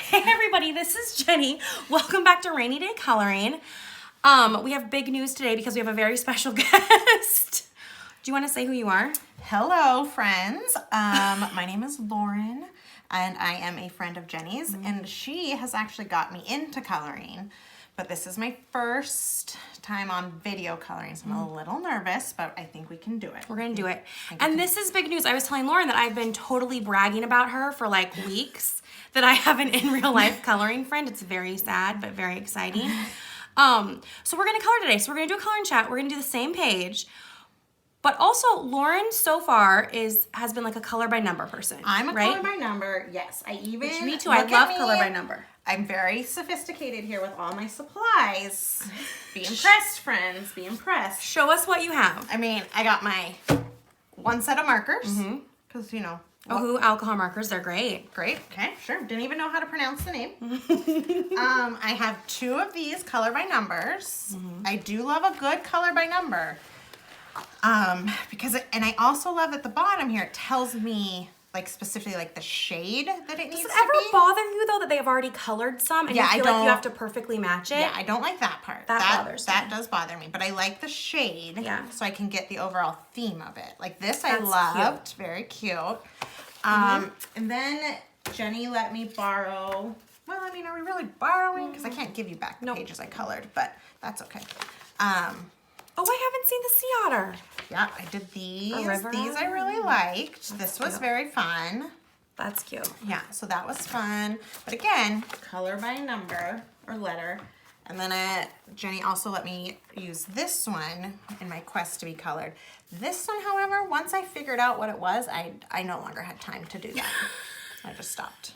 Hey everybody, this is Jenny. Welcome back to Rainy Day Coloring. We have big news today because we have a very special guest. Do you want to say who you are? Hello, friends. My name is Lauren, and I am a friend of Jenny's, and she has actually got me into coloring. But this is my first time on video coloring, so I'm a little nervous, but I think we can do it. We're gonna do it. And this is big news. I was telling Lauren that I've been totally bragging about her for like weeks, that I have an in real life coloring friend. It's very sad, but very exciting. So we're gonna color today. So we're gonna do a coloring chat. We're gonna do the same page. But also, Lauren so far has been like a color by number person. I'm a right? color by number, yes. Me too. I love color by number. I'm very sophisticated here with all my supplies. Be impressed, friends. Be impressed. Show us what you have. I mean, I got my one set of markers, because, you know. Oh, alcohol markers. They're great. Great. Okay, sure. Didn't even know how to pronounce the name. I have two of these color by numbers. I do love a good color by number. And I also love at the bottom here, it tells me like specifically like the shade that it needs to be. Does it ever bother you though that they have already colored some and you feel like you have to perfectly match it? Yeah, I don't like that part. That bothers me. That does bother me, but I like the shade. Yeah. So I can get the overall theme of it. Like this I That's loved. Very cute. And then Jenny let me borrow, well, I mean, are we really borrowing? Because I can't give you back the pages I colored, but that's okay. Oh, I haven't seen the sea otter. Yeah, I did these. river These I really liked. This was very fun. That's cute. Yeah, so that was fun. But again, color by number or letter. And then Jenny also let me use this one in my quest to be colored. This one, however, once I figured out what it was, I no longer had time to do that. I just stopped.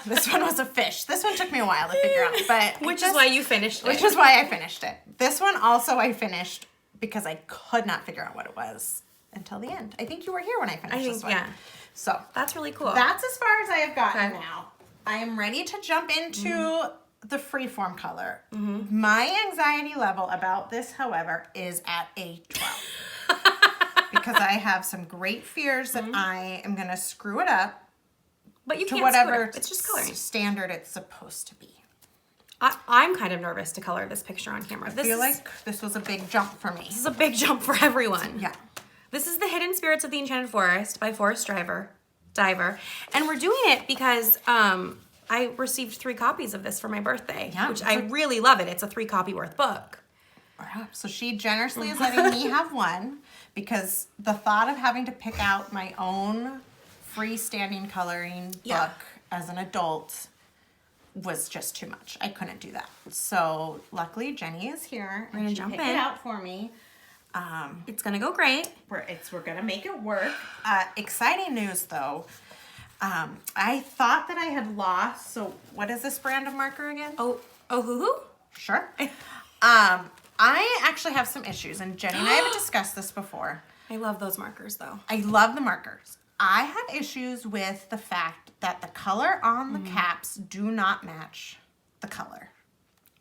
This one was a fish. This one took me a while to figure out, but Which is why you finished it. Which is why I finished it. This one also I finished because I could not figure out what it was until the end. I think you were here when I finished this one. Yeah. So That's really cool. that's as far as I have gotten now. I am ready to jump into the freeform color. My anxiety level about this, however, is at a 12. Because I have some great fears that I am going to screw it up But you to can't whatever screw it. It's just coloring. standard it's supposed to be. I'm kind of nervous to color this picture on camera. I feel like this was a big jump for me. This is a big jump for everyone. Yeah. This is The Hidden Spirits of the Enchanted Forest by Forest Diver. And we're doing it because I received 3 copies of this for my birthday, which I really love it. It's a 3-copy worth book. So she generously is letting me have one because the thought of having to pick out my own freestanding coloring book as an adult was just too much. I couldn't do that. So luckily Jenny is here. We're gonna jump picked in. it out for me. It's gonna go great. We're gonna make it work. Exciting news though. I thought that I had lost. So what is this brand of marker again? Oh, hoo. Sure. I actually have some issues, and Jenny and I have discussed this before. I love those markers though. I love the markers. I have issues with the fact that the color on the caps do not match the color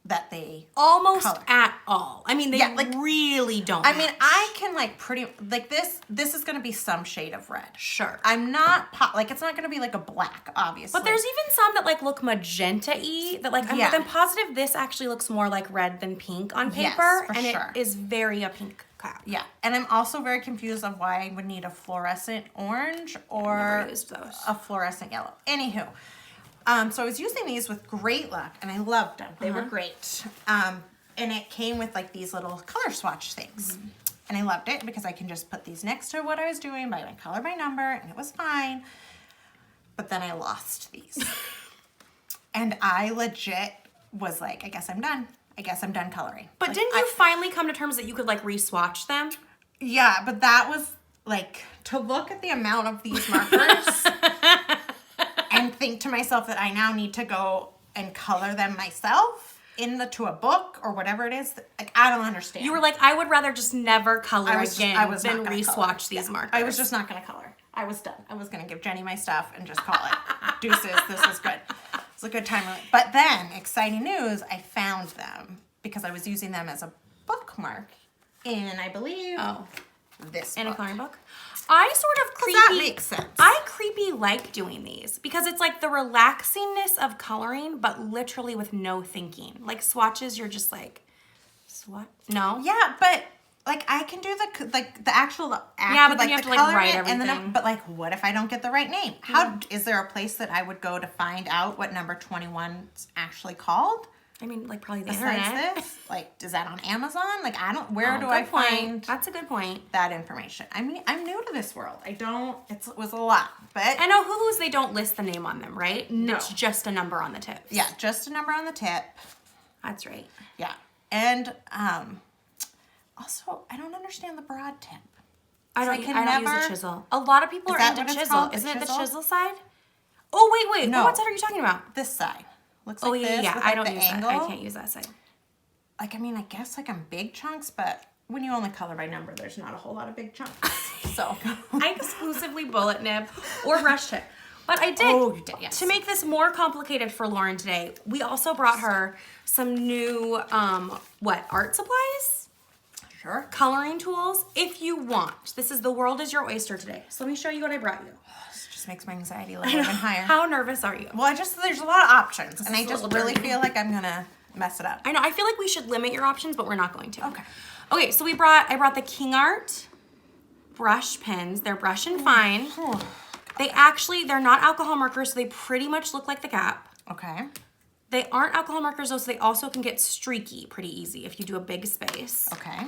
that they Almost color. at all. I mean, they really don't. I mean, I can like pretty, like this is going to be some shade of red. Sure. I'm not, like it's not going to be like a black, obviously. But there's even some that like look magenta-y that like, I'm positive this actually looks more like red than pink on paper. Yes, for and sure. it is very a pink cap. Yeah, and I'm also very confused of why I would need a fluorescent orange or never used those. a fluorescent yellow. Anywho, so I was using these with great luck, and I loved them. They were great. And it came with like these little color swatch things. And I loved it because I can just put these next to what I was doing by my color by number, and it was fine. But then I lost these. And I legit was like, I guess I'm done. I guess I'm done coloring. But like, didn't you finally come to terms that you could like re-swatch them? Yeah, but that was like, to look at the amount of these markers and think to myself that I now need to go and color them myself to a book or whatever it is. Like, I don't understand. You were like, I would rather just never color again I was than not gonna re-swatch color. these markers. I was just not going to color. I was done. I was going to give Jenny my stuff and just call it. Deuces, this was good. It was a good time. But then, exciting news, I found them because I was using them as a bookmark in, I believe, this in book. a coloring book. I sort of creepy. That makes sense. I creepy like doing these because it's like the relaxingness of coloring, but literally with no thinking. Like swatches, you're just like, swat? No. Yeah, but like I can do the actual act. Yeah, but then like, you have to the like write coloring, and everything. but like, what if I don't get the right name? How is there a place that I would go to find out what number 21's actually called? I mean, like probably the Besides internet. this, like, is that on Amazon? Like, I don't. Where do Good I point. find That's a good point. that information? I mean, I'm new to this world. I don't. It was a lot, but I know Hulu's, they don't list the name on them, right? No. It's just a number on the tips. yeah, just a number on the tip. That's right. Yeah, and also I don't understand the broad tip. I So don't, I can I don't use never- a chisel. A lot of people Is are that into what it's chisel. called, the Isn't it the chisel? chisel side? Oh, wait. No. What side are you talking about? This side looks Oh, like yeah, this. yeah. with, I like, don't the use angle. that. I can't use that side. Like, I mean, I guess like I'm big chunks, but when you only color by number, there's not a whole lot of big chunks. So I exclusively bullet nib or brush tip. But I did, Oh, you did, yes. to make this more complicated for Lauren today, we also brought her some new, art supplies? sure. Coloring tools, if you want. This is The World is Your Oyster today. So let me show you what I brought you. This just makes my anxiety level even higher. How nervous are you? Well, there's a lot of options, and is I a just little really dirty. feel like I'm gonna mess it up. I know, I feel like we should limit your options, but we're not going to. Okay. Okay, so I brought the King Art brush pens. They're brush and fine. They're not alcohol markers, so they pretty much look like the Gap. Okay. They aren't alcohol markers though, so they also can get streaky pretty easy if you do a big space. Okay.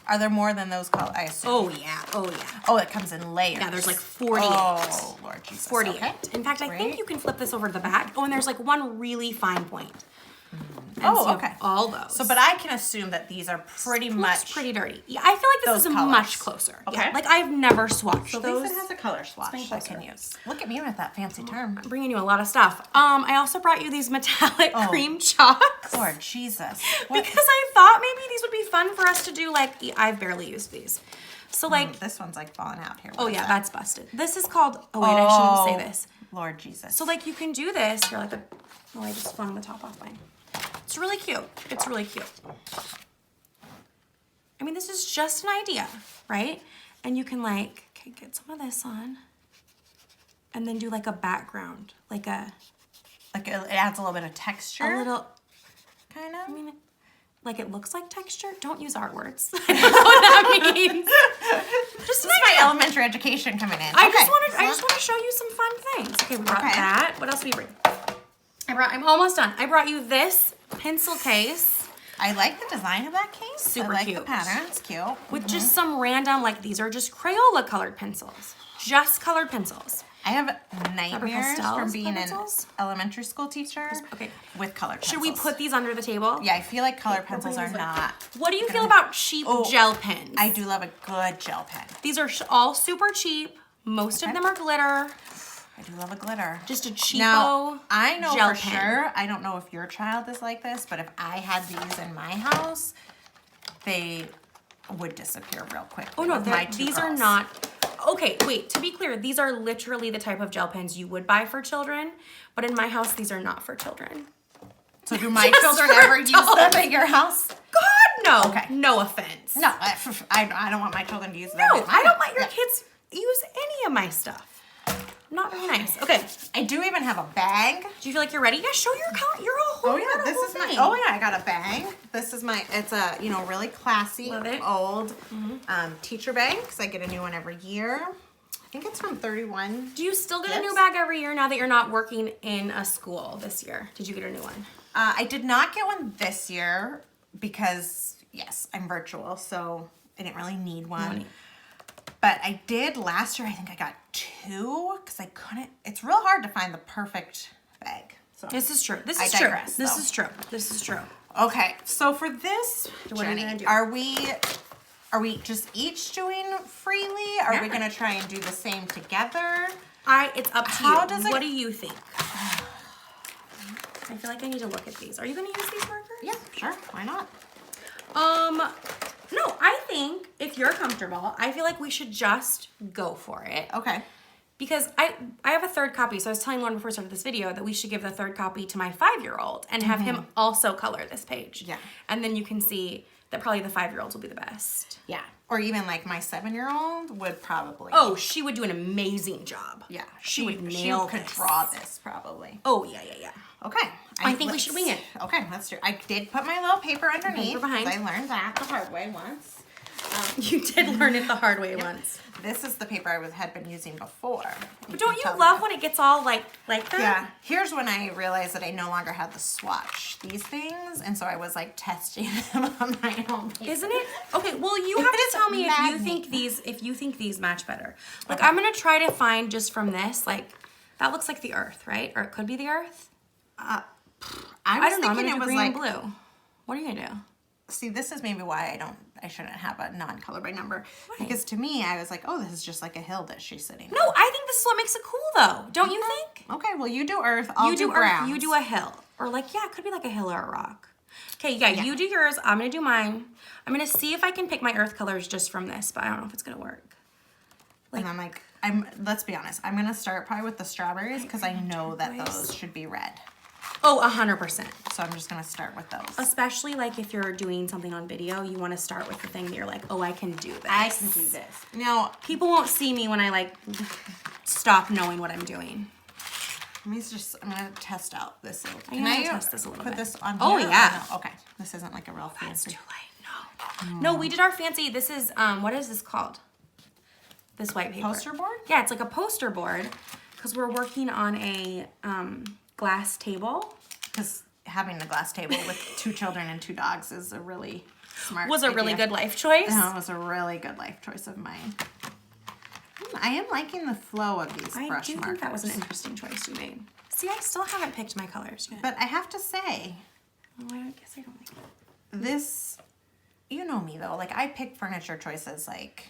Are there more than those colors? I assume. Oh yeah. Oh, it comes in layers. Yeah, there's like 48. Oh, Lord Jesus. 48. Okay. In fact, I think Great. you can flip this over to the back. Oh, and there's like one really fine point. And Oh, so you have okay. all those. So, but I can assume that these are pretty Looks much. pretty dirty. Yeah, I feel like this those is colors. much closer. Okay. Yeah, like I've never swatched So at those. least it has a color swatch been I can closer. use. Look at me with that fancy term. I'm bringing you a lot of stuff. I also brought you these metallic Oh. cream chalks. Lord Jesus. What? Because I thought maybe these would be fun for us to do. Like, I've barely used these. So like, This one's like falling out here. oh What is yeah, that? that's busted. This is called, oh wait, I shouldn't say this. Lord Jesus. So like you can do this. You're like, oh, I just flung the top off mine. It's really cute. It's really cute. I mean, this is just an idea, right? And you can like, okay, get some of this on and then do like a background, like a like it adds a little bit of texture. little, kind of. I mean, like it looks like texture. Don't use art words. I don't know what that means. Just This is my elementary education coming in. I Okay. just want to show you some fun things. Okay, we brought Okay. that. What else did we bring? I'm almost done. I brought you this pencil case I like the design of that case. Super I like cute. the pattern. It's cute. with just some random, like these are just Crayola colored pencils. Just colored pencils. I have nightmares pastels from being an pencils? elementary school teacher Okay. with colored pencils. Should we put these under the table? Yeah, I feel like colored pencils are these, like- not. What do you feel about cheap Oh, gel pens? I do love a good gel pen. These are all super cheap. Most of Okay. them are glitter. I do love a glitter. Just a cheapo Now, I know gel for pen. sure, I don't know if your child is like this, but if I had these in my house, they would disappear real quick. Oh no, with my two these are girls. not. Okay, wait, to be clear, these are literally the type of gel pens you would buy for children, but in my house, these are not for children. So do my Just children for ever use them adults. at your house? God, no. Okay. No offense. No, I don't want my children to use them. No, at my I don't house. want your Yeah. kids use any of my stuff. Not very nice. Okay, I do even have a bag. do you feel like you're ready? Yeah, show your whole. Oh yeah, this is my. thing. Oh yeah, I got a bag. This is my. It's a really classy Love it. old teacher bag because I get a new one every year. I think it's from 31. Do you still get a new Yes. bag every year now that you're not working in a school this year? Did you get a new one? I did not get one this year because yes, I'm virtual, so I didn't really need one. need- But I did last year. I think I got two because I couldn't. It's real hard to find the perfect bag. So This is true. This I is true. digress, This though. is true. This is true. okay, so for this, What are you Jenny, gonna do? are we just each doing freely? Are we Yeah. gonna try and do the same together? It's up to How you. does it- What do you think? I feel like I need to look at these. Are you going to use these markers? Yeah, sure. Why not? No, I think if you're comfortable, I feel like we should just go for it. Okay. Because I have a third copy, so I was telling Lauren before we started this video that we should give the third copy to my 5-year-old and have him also color this page. Yeah. And then you can see that probably the 5-year-olds will be the best. Yeah. or even like my 7-year-old would probably. Oh, she would do an amazing job. Yeah. She would nail could this. draw this probably. Oh, yeah. Okay. I think we should wing it. Okay, let's do it. I did put my little paper underneath. Paper behind. 'Cause I learned that the hard way once. You did learn it the hard way once. This is the paper I had been using before. But don't you love when it gets all like that? Yeah. Here's when I realized that I no longer had to swatch these things, and so I was like testing them on my own paper. Isn't it? Okay, well you have to is tell me maddening. if you think these match better. Like I'm gonna try to find just from this, like that looks like the earth, right? Or it could be the earth. I I was don't know. I'm thinking gonna it do was green like and blue. What are you gonna do? See, this is maybe why I shouldn't have a non-color by number. Why? Because to me, I was like, oh, this is just like a hill that she's sitting on. No, I think this is what makes it cool though. Don't you think? Okay, well, you do earth, I'll You do earth, browns. you do a hill. Or like, yeah, it could be like a hill or a rock. Okay, yeah, you do yours. I'm gonna do mine. I'm gonna see if I can pick my earth colors just from this, but I don't know if it's gonna work. And I'm like, let's be honest, I'm going to start probably with the strawberries because I know that those should be red. Oh, 100%. So I'm just going to start with those. Especially like if you're doing something on video, you want to start with the thing that you're like, oh, I can do this. I can do this. Now, People won't see me when I like stop knowing what I'm doing. I'm going to test out this little. I'm gonna test this a little put bit. this on Oh, here or yeah. no? Okay. This isn't like a real It's fancy. too late. No, we did our fancy. This is what is this called? This white paper. Poster board? Yeah, it's like a poster board because we're working on a glass table. Because having a glass table with 2 children and 2 dogs is a really smart Was a really idea. good life choice. No, it was a really good life choice of mine. I am liking the flow of these I brush do markers. think that was an interesting choice you made. See, I still haven't picked my colors yet. But I have to say, Oh, I guess I don't like it. this, you know me though, like I pick furniture choices like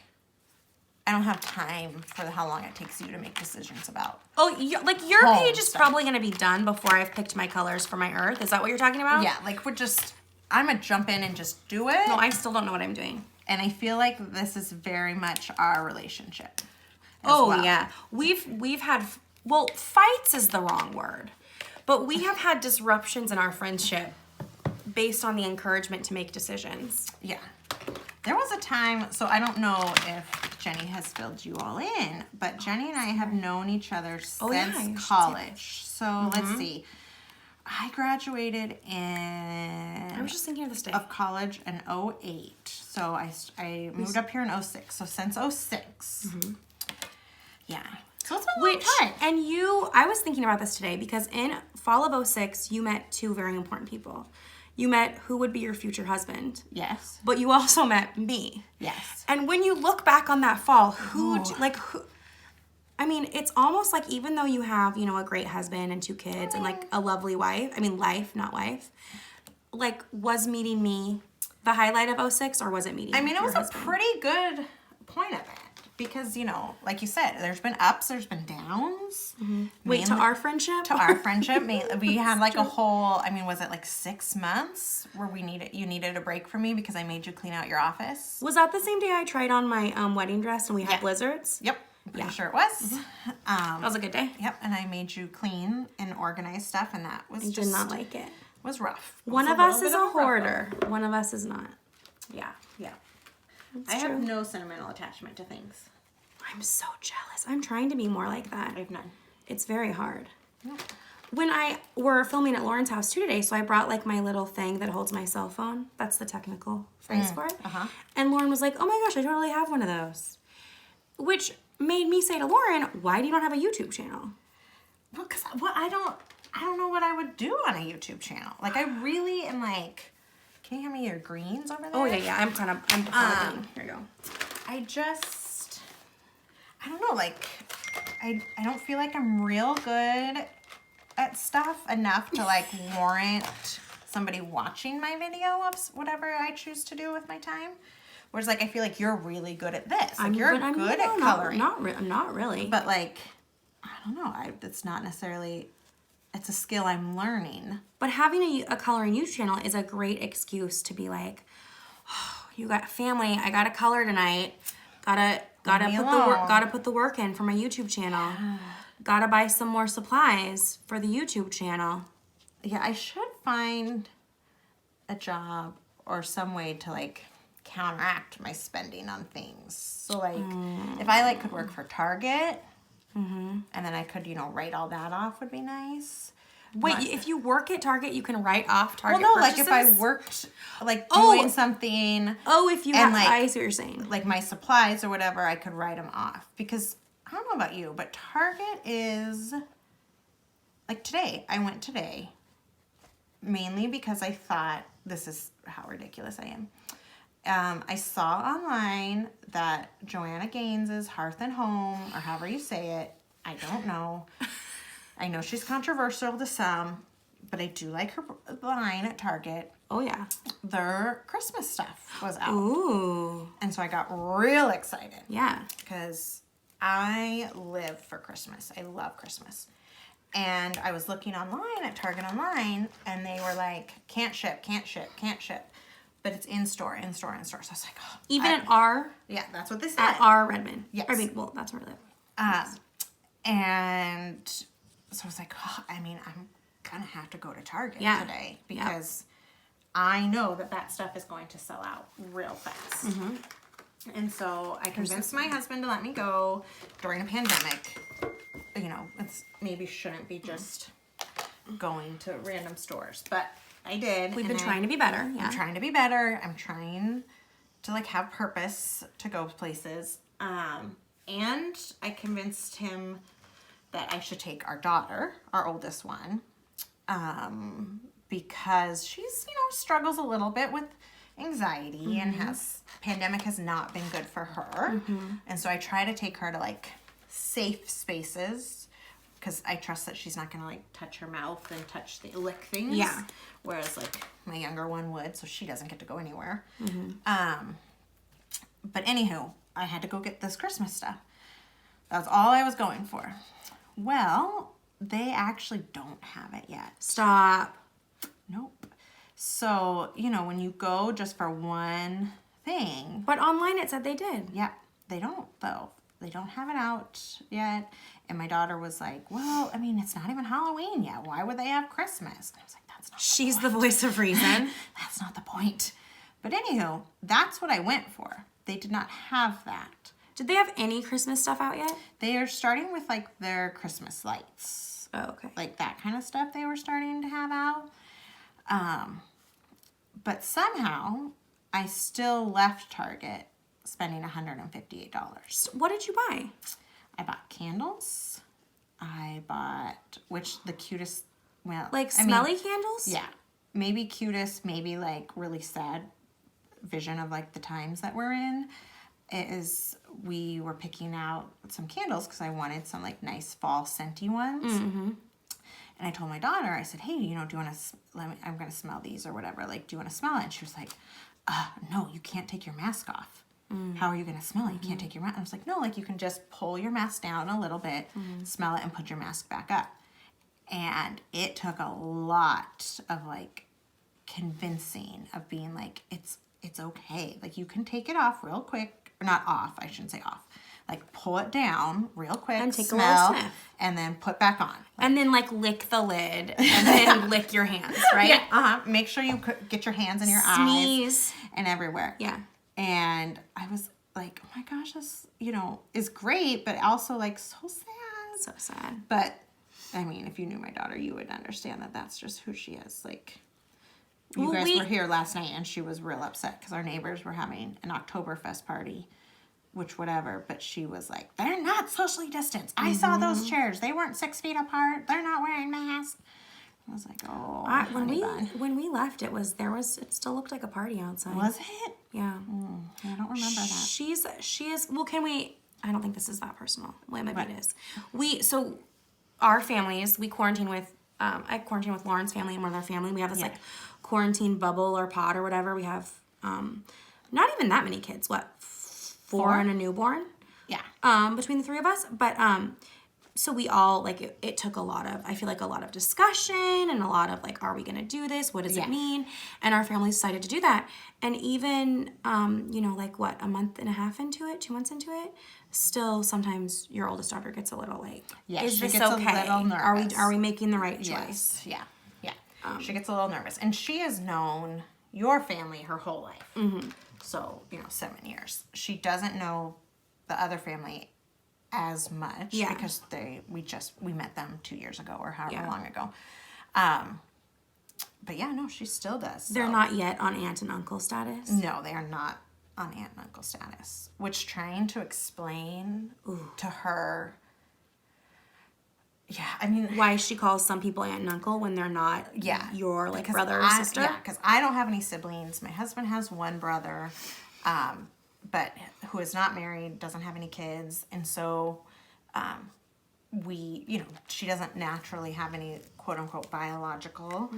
I don't have time for how long it takes you to make decisions about. Oh, like your Home page is stuff. probably going to be done before I've picked my colors for my earth. Is that what you're talking about? Yeah, like I'm gonna jump in and just do it. No, I still don't know what I'm doing. And I feel like this is very much our relationship. as Oh well. yeah, we've had fights is the wrong word, but we have had disruptions in our friendship based on the encouragement to make decisions. Yeah. There was a time, so I don't know if Jenny has filled you all in, but Jenny and I have known each other since Oh, yeah, you should say college. So let's see. I graduated I was just thinking of this day. of college in 08. So I moved up here in 06. So since 6 Yeah. So it's been a long time. And I was thinking about this today because in fall of 06, you met 2 very important people. You met who would be your future husband, Yes. but you also met me. Yes. And when you look back on that fall, who, I mean, it's almost like even though you have, a great husband and 2 kids and like a lovely wife, life, not wife, like was meeting me the highlight of 06 or was it meeting I mean, it your was husband? a pretty good point of it. Because, like you said, there's been ups, there's been downs. Wait, to Mainly- our friendship? to our friendship, we had like a whole, was it like 6 months where you needed a break from me because I made you clean out your office? Was that the same day I tried on my wedding dress and we had Yeah. blizzards? Yep. Pretty sure it was. That was a good day. Yep, and I made you clean and organize stuff, and that was I did not like it. was rough. It One was of little us bit is of a rough one. hoarder. One of us is not. Yeah. It's I true. have no sentimental attachment to things. I'm so jealous. I'm trying to be more like that. I have none. It's very hard. Yeah. When we're filming at Lauren's house too today, so I brought like my little thing that holds my cell phone. That's the technical phrase for it. And Lauren was like, "Oh my gosh, I totally have one of those," which made me say to Lauren, "Why do you not have a YouTube channel?" Well, because I don't know what I would do on a YouTube channel. Like, I really am like, can you hand me your greens over there? Oh yeah. I'm green. Here you go. I don't know, like, I don't feel like I'm real good at stuff enough to, like, warrant somebody watching my video of whatever I choose to do with my time. Whereas, like, I feel like you're really good at this. Like, you're good at coloring. Not really. But, like, I don't know. It's not necessarily, it's a skill I'm learning. But having a coloring YouTube channel is a great excuse to be like, oh, you got family. I got to color tonight. Gotta put the work in for my YouTube channel. Gotta buy some more supplies for the YouTube channel. Yeah, I should find a job or some way to, like, counteract my spending on things. So like, if I like could work for Target, and then I could, write all that off would be nice. Wait, if you work at Target, you can write off Target Well, no, purchases? like if I worked, like doing something. Oh, if you and have, like, I see what you're saying. Like my supplies or whatever, I could write them off. Because I don't know about you, but Target is, like today, I went today, mainly because I thought, this is how ridiculous I am. I saw online that Joanna Gaines's Hearth and Home, or however you say it, I don't know. I know she's controversial to some, but I do like her line at Target. Oh, yeah. Their Christmas stuff was out. Ooh. And so I got real excited. Yeah. Because I live for Christmas. I love Christmas. And I was looking online at Target Online, and they were like, can't ship, can't ship, can't ship. But it's in store, in store, in store. So I was like, oh. Even at our... Yeah, that's what they said. At our Redmond. Yes. I mean, well, that's where I live. And so I was like, oh, I'm going to have to go to Target today. Because I know that stuff is going to sell out real fast. Mm-hmm. And so I convinced my husband to let me go during a pandemic. It's maybe shouldn't be just going to random stores, but I did. We've been trying to be better. Yeah. I'm trying to be better. I'm trying to like have purpose to go places. And I convinced him that I should take our daughter, our oldest one, because she's, struggles a little bit with anxiety and pandemic has not been good for her. And so I try to take her to like safe spaces because I trust that she's not going to like touch her mouth and lick things. Yeah. Whereas like my younger one would, so she doesn't get to go anywhere. But anywho, I had to go get this Christmas stuff. That's all I was going for. Well, they actually don't have it yet. Stop. Nope. So, when you go just for one thing. But online it said they did. Yeah, they don't, though. They don't have it out yet. And my daughter was like, well, it's not even Halloween yet. Why would they have Christmas? And I was like, that's not She's the voice of reason. That's not the point. But anywho, that's what I went for. They did not have that. Did they have any Christmas stuff out yet? They are starting with, like, their Christmas lights. Oh, okay. Like, that kind of stuff they were starting to have out. But somehow, I still left Target spending $158. What did you buy? I bought candles. I bought, the cutest, smelly candles? Yeah. Maybe cutest, maybe, like, really sad vision of, like, the times that we're in is we were picking out some candles because I wanted some, like, nice fall scenty ones. Mm-hmm. And I told my daughter, I said, hey, do you want to, I'm going to smell these or whatever. Like, do you want to smell it? And she was like, no, you can't take your mask off. How are you going to smell it? You can't take your mask. I was like, no, like you can just pull your mask down a little bit, smell it, and put your mask back up. And it took a lot of like convincing of being like, it's okay. Like you can take it off real quick, or not off, I shouldn't say off. Like pull it down real quick, and take smell, a little sniff. And then put back on. And then like lick the lid and then lick your hands, right? Yeah, Make sure you get your hands in your Sneeze. eyes and everywhere. Yeah. And I was like, oh my gosh, this, is great, but also like so sad. So sad. But if you knew my daughter, you would understand that that's just who she is. Like, you guys were here last night and she was real upset because our neighbors were having an Oktoberfest party, which whatever, but she was like, they're not socially distanced. I saw those chairs. They weren't 6 feet apart. They're not wearing masks. I was like, oh, when we left, it still looked like a party outside. Was it? Yeah. I don't remember that. She is, well, I don't think this is that personal. Well, maybe it is. So our families, we quarantine with, I quarantine with Lauren's family and one of their family. We have this like quarantine bubble or pod or whatever. We have, not even that many kids. What? 4 and a newborn? Yeah. Between the 3 of us. But, so we all, like, it took a lot of discussion and a lot of, like, are we going to do this? What does it mean? And our family decided to do that. And even, a month and a half into it, 2 months into it, still sometimes your oldest daughter gets a little, like, is this okay? A little nervous. Are we making the right choice? Yes. Yeah. She gets a little nervous. And she has known your family her whole life. Mm-hmm. So, 7 years. She doesn't know the other family as much because we met them 2 years ago or however long ago. But yeah, no, she still does. So. They're not yet on aunt and uncle status? No, they are not on aunt and uncle status. Which trying to explain to her, I mean... Why she calls some people aunt and uncle when they're not your brother or sister? Yeah, because I don't have any siblings. My husband has one brother, but who is not married, doesn't have any kids. And so she doesn't naturally have any quote-unquote biological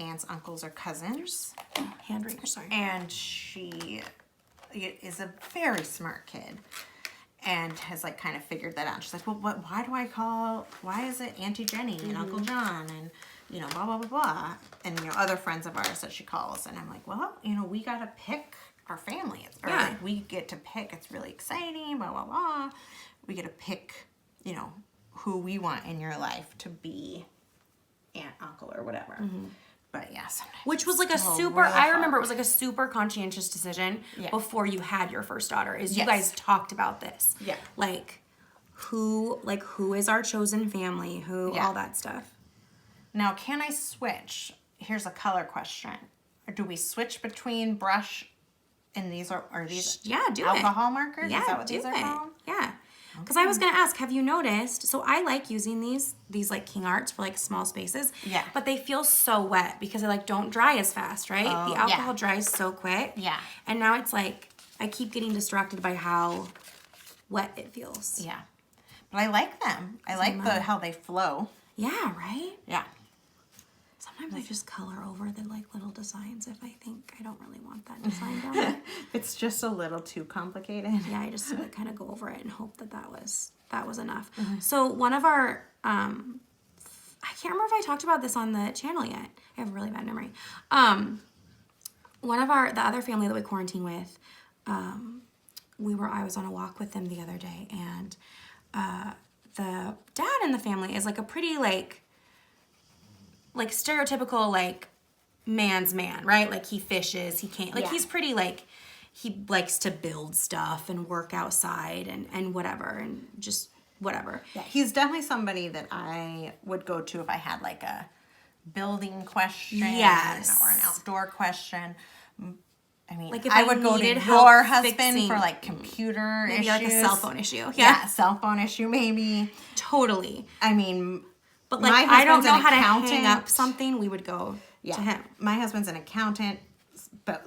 aunts, uncles, or cousins. Hand wringer, sorry. And she is a very smart kid and has kind of figured that out. She's like, well, why is it Auntie Jenny and Uncle John and, blah, blah, blah, blah. And, other friends of ours that she calls. And I'm like, well, we got to pick our family. We get to pick. It's really exciting, blah, blah, blah. We get to pick, who we want in your life to be aunt, uncle, or whatever. Mm-hmm. But yeah, sometimes. Which was I remember it was a super conscientious decision before you had your first daughter. You guys talked about this. Yeah. Who is our chosen family? All that stuff. Now, can I switch? Here's a color question. Do we switch between brush and these are these alcohol markers? Yeah, is that what these are called? Yeah. Because I was going to ask, have you noticed, so I like using these King Arts for small spaces. Yeah. But they feel so wet because they don't dry as fast, right? Oh, the alcohol dries so quick. Yeah. And now it's I keep getting distracted by how wet it feels. Yeah. But I like them. I like how they flow. Yeah, right? Yeah. Sometimes I just color over the little designs if I think I don't really want that design down there. It's just a little too complicated. Yeah, I just kind of go over it and hope that was enough. Mm-hmm. So one of our I can't remember if I talked about this on the channel yet. I have a really bad memory. One of the other family that we quarantine with, I was on a walk with them the other day, and the dad in the family is a pretty stereotypical man's man, right? He fishes, he can't he's pretty he likes to build stuff and work outside and whatever and just whatever. Yeah, he's definitely somebody that I would go to if I had a building question or an outdoor question. I mean, if I would go to your husband for computer maybe issues. a cell phone issue. Yeah, cell phone issue maybe. Totally. I mean, but I don't know how to hang up something, we would go to him. My husband's an accountant, but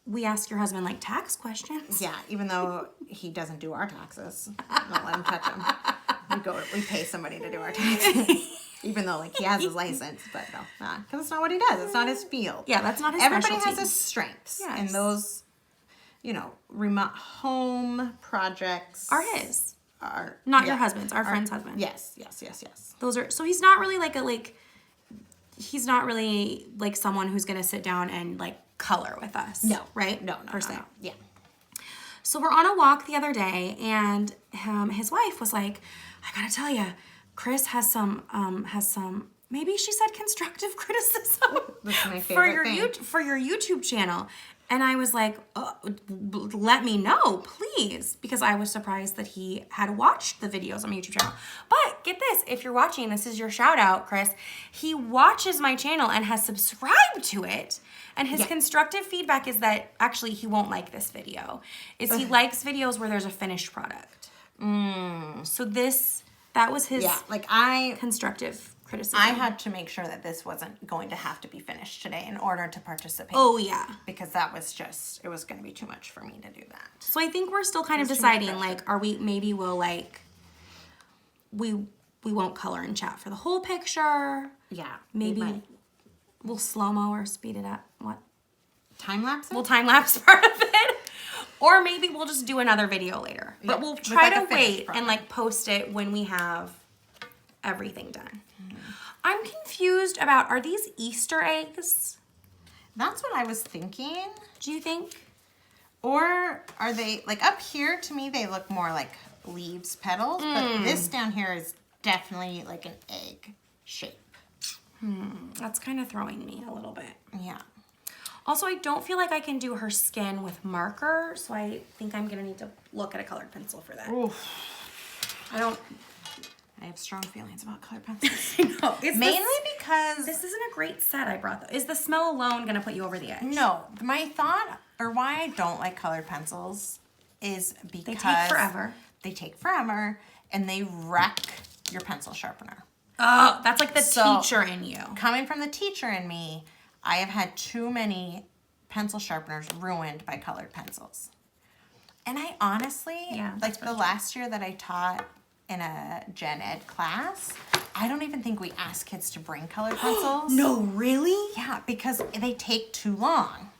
we ask your husband tax questions. Yeah, even though he doesn't do our taxes. Don't let him touch them. We pay somebody to do our taxes. Even though he has his license, but no, because it's not what he does. It's not his field. Yeah, that's not his Everybody specialty. has his strengths, and those, remote home projects are his. Not your husband's. Our friend's husband. Yes. Those are so he's not really he's not really someone who's gonna sit down and color with us. No, right? No, per se. No. Yeah. So we're on a walk the other day, and his wife was like, "I gotta tell you, Chris has some maybe she said constructive criticism That's my favorite thing. For your YouTube channel." And I was like, let me know, please. Because I was surprised that he had watched the videos on my YouTube channel. But get this, if you're watching, this is your shout out, Chris. He watches my channel and has subscribed to it. And his constructive feedback is that actually he won't like this video. He likes videos where there's a finished product. So that was his constructive criticism. I had to make sure that this wasn't going to have to be finished today in order to participate. Oh, yeah. Because that was it was going to be too much for me to do that. So I think we're still kind of deciding, we won't color and chat for the whole picture. Yeah. Maybe we'll slow-mo or speed it up. What? Time-lapse? We'll time-lapse part of it. Or maybe we'll just do another video later. Yeah. But we'll try to wait and post it when we have everything done. I'm confused about, are these Easter eggs? That's what I was thinking. Do you think? Or are they, up here to me, they look more like leaves, petals. But this down here is definitely an egg shape. That's kind of throwing me a little bit. Yeah. Also, I don't feel like I can do her skin with marker, so I think I'm gonna need to look at a colored pencil for that. Oof. I have strong feelings about colored pencils. No, Mainly because this isn't a great set I brought though. Is the smell alone gonna put you over the edge? no, my thought or why I don't like colored pencils is because They take forever. They take forever and they wreck your pencil sharpener. Oh, that's like the So- teacher in you. Coming from the teacher in me, I have had too many pencil sharpeners ruined by colored pencils. And I honestly, Yeah, like that's the last year that I taught in a gen ed class, I don't even think we asked kids to bring colored pencils. No, really? Yeah, because they take too long.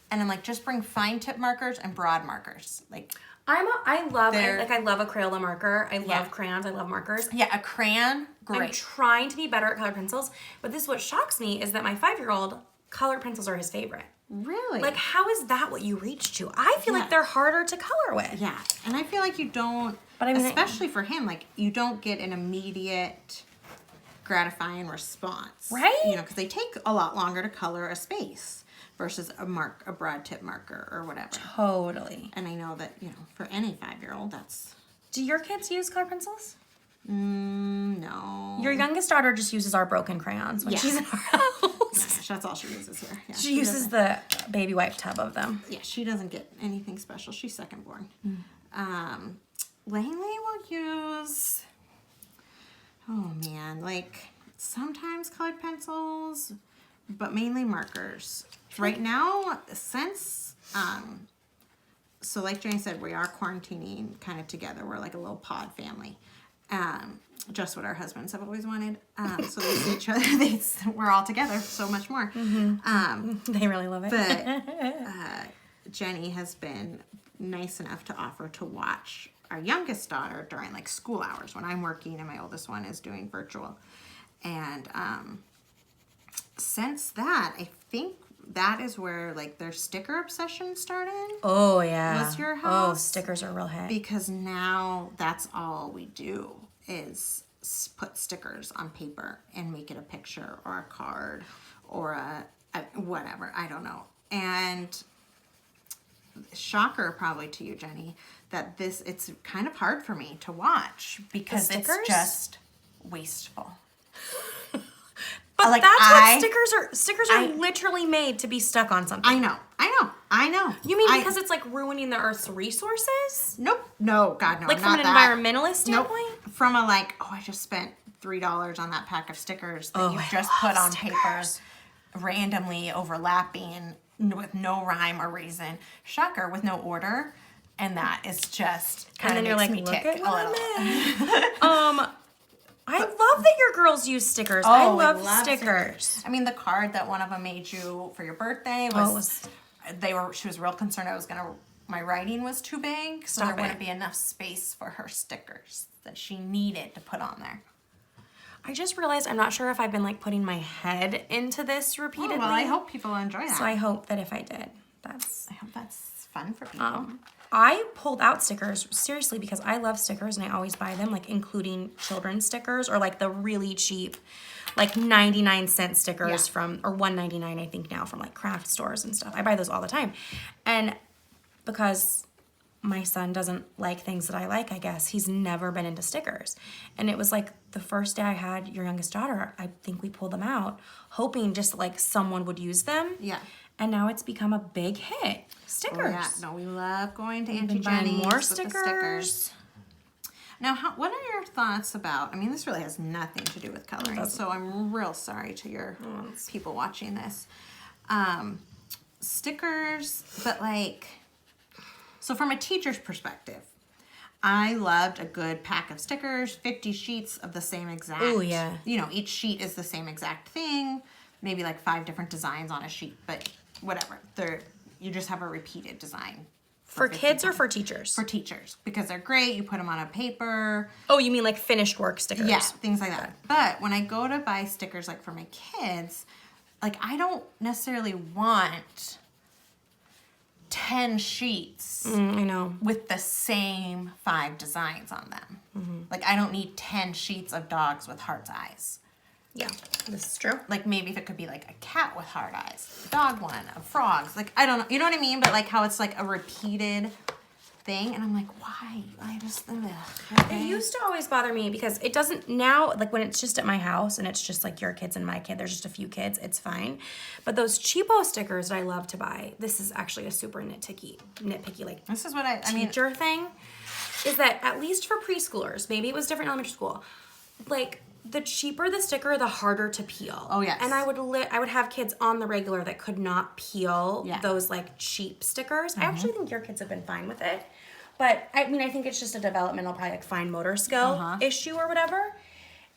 And I'm like, just bring fine tip markers and broad markers. Like, I love They're- I love a Crayola marker. I Yeah. love crayons. I love markers. yeah, a crayon, I'm great. trying to be better at colored pencils, but this is what shocks me is that my 5-year-old colored pencils are his favorite. Really? Like, how is that what you reach to? I feel Yeah. like they're harder to color with. Yeah, and I feel like you don't, But I mean, especially for him, like you don't get an immediate gratifying response, Right? You know, because they take a lot longer to color a space versus a broad tip marker or whatever. Totally. And I know that for any 5-year-old, that's Do your kids use colored pencils? no. Your youngest daughter just uses our broken crayons when Yeah. she's in our house. Gosh, that's all she uses here. Yeah, She uses the baby wipe tub of them. Yeah, she doesn't get anything special. She's second born. Langley will use, oh man, like sometimes colored pencils, but mainly markers. Right now, since, so like Jenny said, we are quarantining kind of together. We're like a little pod family. Just what our husbands have always wanted. So they see each other. We're all together so much more. They really love it. But Jenny has been nice enough to offer to watch our youngest daughter during like school hours when I'm working and my oldest one is doing virtual. And since that, I think that is where like their sticker obsession started. Oh, yeah. Was your Oh, house? stickers are real hit. Because now that's all we do is put stickers on paper and make it a picture or a card or a whatever. I don't know. And shocker probably to you, Jenny, that it's kind of hard for me to watch because it's stickers? just wasteful. But like, that's I- what stickers are. Stickers are literally made to be stuck on something. I know. You mean because it's like ruining the Earth's resources? Nope. No, God, no. Like from not an that. environmentalist Nope. standpoint? From a like, oh, I just spent $3 on that pack of stickers that you I just love put on stickers. papers, randomly overlapping with no rhyme or reason. Shocker, with no order, and that is just And kind then of you're makes like, me look tick at a what little. I made. I love that your girls use stickers. Oh, I we love love stickers. I mean, the card that one of them made you for your birthday was. She was real concerned my writing was too big, so Stop there it. wouldn't be enough space for her stickers that she needed to put on there. I just realized I'm not sure if I've been like putting my head into this repeatedly. Oh, well, I hope people enjoy that. So I hope that if I did, that's. I hope that's fun for people. I pulled out stickers seriously because I love stickers and I always buy them, like including children's stickers or like the really cheap, like 99-cent stickers Yeah. or $1.99 I think now from like craft stores and stuff. I buy those all the time, and because my son doesn't like things that I like, I guess he's never been into stickers, and it was like the first day I had your youngest daughter, I think we pulled them out, hoping just like someone would use them. Yeah. And now it's become a big hit. Stickers. Oh, yeah. No, we love going to Auntie been buying Jenny's more with the stickers. Now, what are your thoughts about? I mean, this really has nothing to do with coloring, so I'm real sorry to your people watching this. Stickers, but like, so from a teacher's perspective, I loved a good pack of stickers, 50 sheets of the same exact. Ooh, yeah. Each sheet is the same exact thing, maybe like 5 different designs on a sheet, but whatever. You just have a repeated design. For 50 kids or times. for teachers? For teachers, because they're great. You put them on a paper. Oh, you mean like finished work stickers? Yeah, things like that. But when I go to buy stickers like for my kids, like I don't necessarily want 10 sheets I know. with the same 5 designs on them. Like I don't need 10 sheets of dogs with heart's eyes. Yeah, this is true. Like maybe if it could be like a cat with hard eyes, a dog one, a frogs. Like I don't know, you know what I mean? But like how it's like a repeated thing, and I'm like, why? I just okay. It used to always bother me because it doesn't now, like when it's just at my house and it's just like your kids and my kid, there's just a few kids, it's fine. But those cheapo stickers that I love to buy, this is actually a super nitpicky like This is what I mean. teacher thing, is that at least for preschoolers, maybe it was different in elementary school, like the cheaper the sticker, the harder to peel. Oh, yes. And I would have kids on the regular that could not peel Yeah. those like cheap stickers. I actually think your kids have been fine with it. But I mean, I think it's just a developmental, probably like fine motor skill issue or whatever.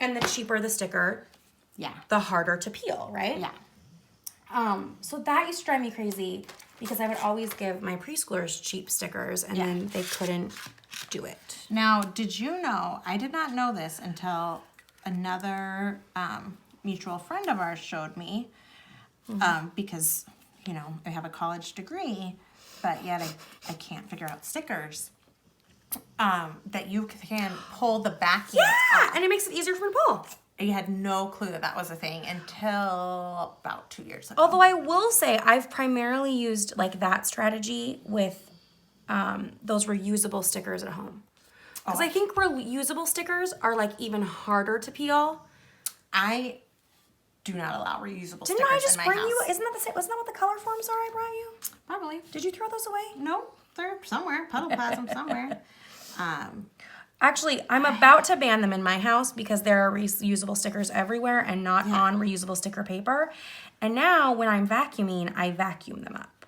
And the cheaper the sticker, Yeah. the harder to peel, right? Yeah. So that used to drive me crazy because I would always give my preschoolers cheap stickers and then they couldn't do it. Now, did you know, I did not know this until another mutual friend of ours showed me, because, you know, I have a college degree, but yet I can't figure out stickers, that you can pull the backing off. And it makes it easier for me to pull. I had no clue that that was a thing until about 2 years ago. Although I will say I've primarily used like that strategy with those reusable stickers at home. Because I think reusable stickers are like even harder to peel. I do not allow reusable Didn't stickers I just in my bring house. you? Isn't that the same? Wasn't that what the color forms are I brought you? Probably. Did you throw those away? No, they're somewhere. Puddleplasm somewhere. Actually, I'm about to ban them in my house because there are reusable stickers everywhere and not on reusable sticker paper. And now when I'm vacuuming, I vacuum them up.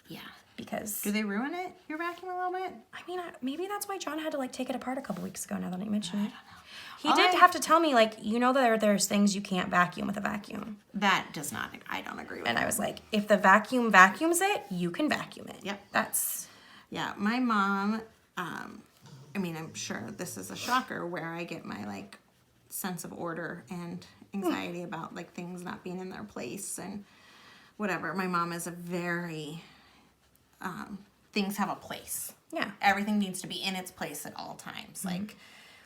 Yeah. Because Do they ruin it, your vacuum, a little bit? I mean, maybe that's why John had to like take it apart a couple weeks ago. Now that you mention it, he All did I- have to tell me like, you know, there's things you can't vacuum with a vacuum. That does not, I don't agree with And that. I was like, if the vacuum vacuums it, you can vacuum it. Yep. That's Yeah, my mom, I mean, I'm sure this is a shocker where I get my, like, sense of order and anxiety about, like, things not being in their place and whatever. My mom is a very, things have a place. yeah. Everything needs to be in its place at all times. Like,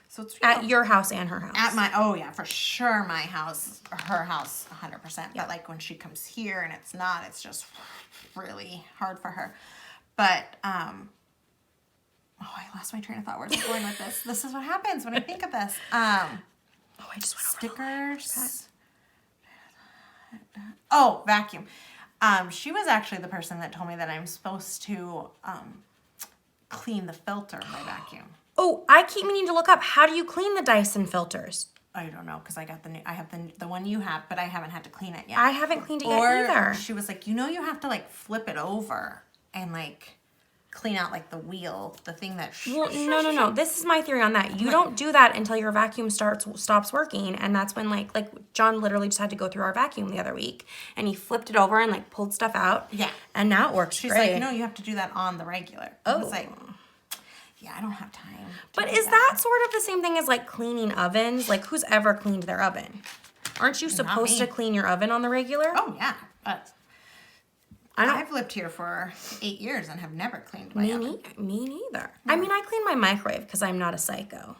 so it's At your house and her house. At my, oh yeah, for sure my house, her house, 100%. But like when she comes here and it's not, it's just really hard for her. But, oh, I lost my train of thought. Where's I going with this? This is what happens when I think of this. Oh, I just went over Stickers. Oh, vacuum. She was actually the person that told me that I'm supposed to clean the filter of my vacuum. Oh, I keep meaning to look up how do you clean the Dyson filters? I don't know because I got the new. I have the one you have, but I haven't had to clean it yet. I haven't cleaned it yet Or either. she was like, you know, you have to like flip it over and like clean out like the wheel, the thing that. Well, no. This is my theory on that. You don't do that until your vacuum stops working, and that's when like John literally just had to go through our vacuum the other week, and he flipped it over and like pulled stuff out. Yeah. And now it works She's great. like, no, you have to do that on the regular. I was like, yeah, I don't have time. to But do is that sort of the same thing as like cleaning ovens? Like who's ever cleaned their oven? Aren't you supposed to me. clean your oven on the regular? Oh yeah, but I don't. I've lived here for 8 years and have never cleaned my oven. Me neither. I mean, I clean my microwave because I'm not a psycho.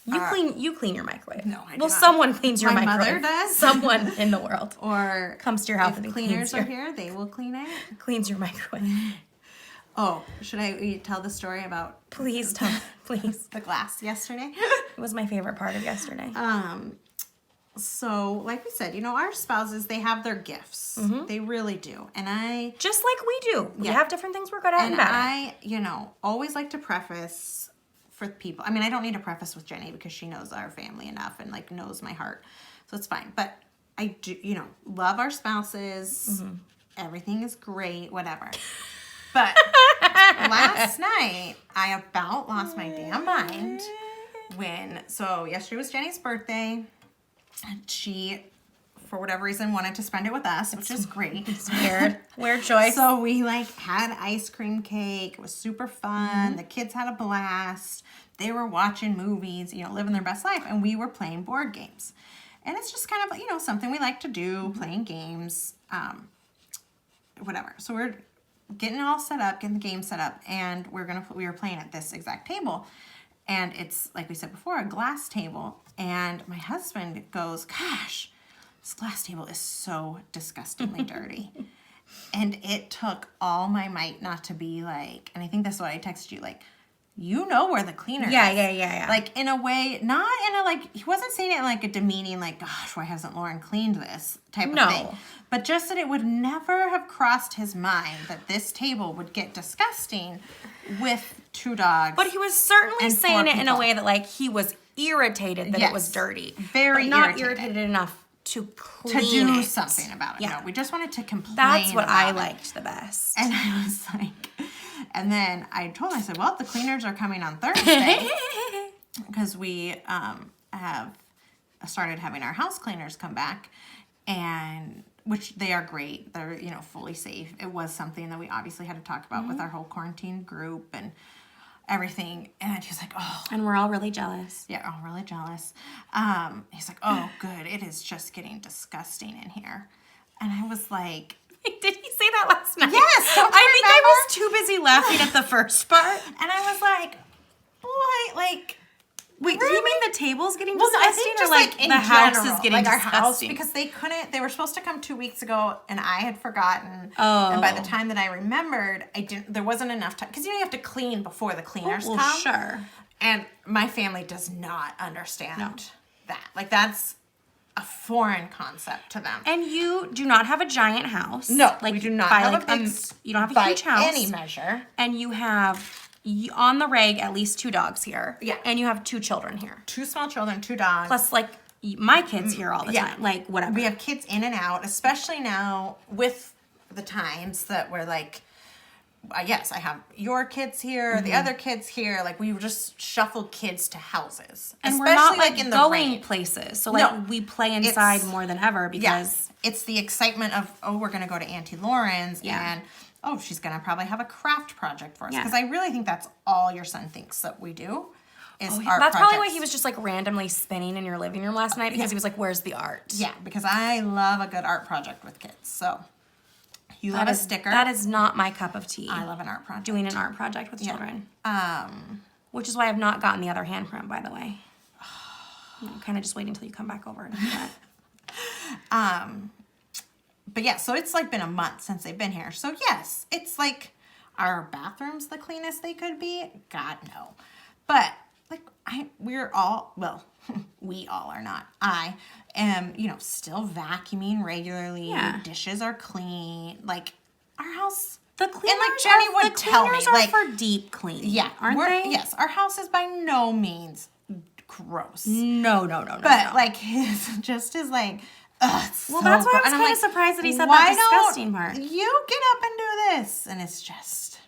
You clean your microwave. No, I do Well, not. someone cleans your My microwave. mother does. Someone in the world Or comes to your house if and cleaners cleans are your, here, they will clean it. cleans your microwave. Oh, should I tell the story about Please tell. Please. the glass yesterday? It was my favorite part of yesterday. So, like we said, you know, our spouses, they have their gifts. They really do. And I Just like we do. We Yeah. have different things we're good at and bad at. I, you know, always like to preface for people. I mean, I don't need to preface with Jenny because she knows our family enough and like knows my heart. So it's fine. But I do, you know, love our spouses. Everything is great, whatever. But last night, I about lost my damn mind so yesterday was Jenny's birthday. And she, for whatever reason, wanted to spend it with us, which is great. It's weird. Weird choice. So we like had ice cream cake. It was super fun. The kids had a blast. They were watching movies, you know, living their best life. And we were playing board games. And it's just kind of, you know, something we like to do, playing games, whatever. So we're getting it all set up, getting the game set up. And we were playing at this exact table. And it's, like we said before, a glass table. And my husband goes, gosh, this glass table is so disgustingly dirty. And it took all my might not to be like, and I think that's what I texted you, like, you know where the cleaner is. Yeah. Like, in a way, not in a, like, he wasn't saying it in, like, a demeaning, like, gosh, why hasn't Lauren cleaned this type of thing. But just that it would never have crossed his mind that this table would get disgusting with 2 dogs. But he was certainly and saying 4 it in a people. way that, like, he was irritated that it was dirty. Very but not irritated enough to to clean do it. something about it. Yeah. No, we just wanted to complain. That's what I about it. liked the best. And I was like, and then I told him, I said, well, the cleaners are coming on Thursday because we have started having our house cleaners come back, and which they are great. They're, you know, fully safe. It was something that we obviously had to talk about with our whole quarantine group and everything. And he was like, oh. And we're all really jealous. Yeah, I'm really jealous. He's like, oh, good. It is just getting disgusting in here. And I was like, Did he say that last night? yes. Don't you I think remember? I was too busy laughing at the first part. And I was like, boy, like, Wait, do you mean the table's getting well, I disgusting, think or just like in the house general, is getting like our disgusting? house, because they were supposed to come 2 weeks ago, and I had forgotten. And by the time that I remembered, there wasn't enough time, because you have to clean before the cleaners come. Sure. And my family does not understand that. Like, that's a foreign concept to them. And you do not have a giant house. No, like we do not by have like a big, you don't have a by huge house. any measure. And you have on the reg at least 2 dogs here. Yeah. And you have 2 children here. 2 small children, 2 dogs. Plus like my kids here all the time. Like whatever. We have kids in and out, especially now with the times that we're like, yes, I have your kids here, the other kids here. Like, we just shuffle kids to houses. And especially we're not like in the going rain. places. So like we play inside It's- more than ever because Yes. It's the excitement of, oh, we're going to go to Auntie Lauren's Yeah. and, oh, she's going to probably have a craft project for us. Yeah. Because I really think that's all your son thinks that we do is art that's probably why projects. he was just like randomly spinning in your living room last night because he was like, where's the art? Yeah, because I love a good art project with kids. So, you love a sticker. That is not my cup of tea. I love an art project. Doing an art project with children. Um, Which is why I've not gotten the other handprint, by the way. I'm kind of just waiting until you come back over and do that. But yeah, so it's like been a month since they've been here. So yes, it's like, are bathrooms the cleanest they could be? God, no. But like we're all, well, we all are not. I am, still vacuuming regularly. Yeah. Dishes are clean. Like, our house. The cleaners, and like Jenny would the tell me, cleaners are like, for deep clean. yeah, aren't they? Yes, our house is by no means gross. No. But like his just is like, ugh, it's Well, so that's why I gross. was And I'm kind of like, surprised that he said why that don't disgusting part. You get up and do this, and it's just,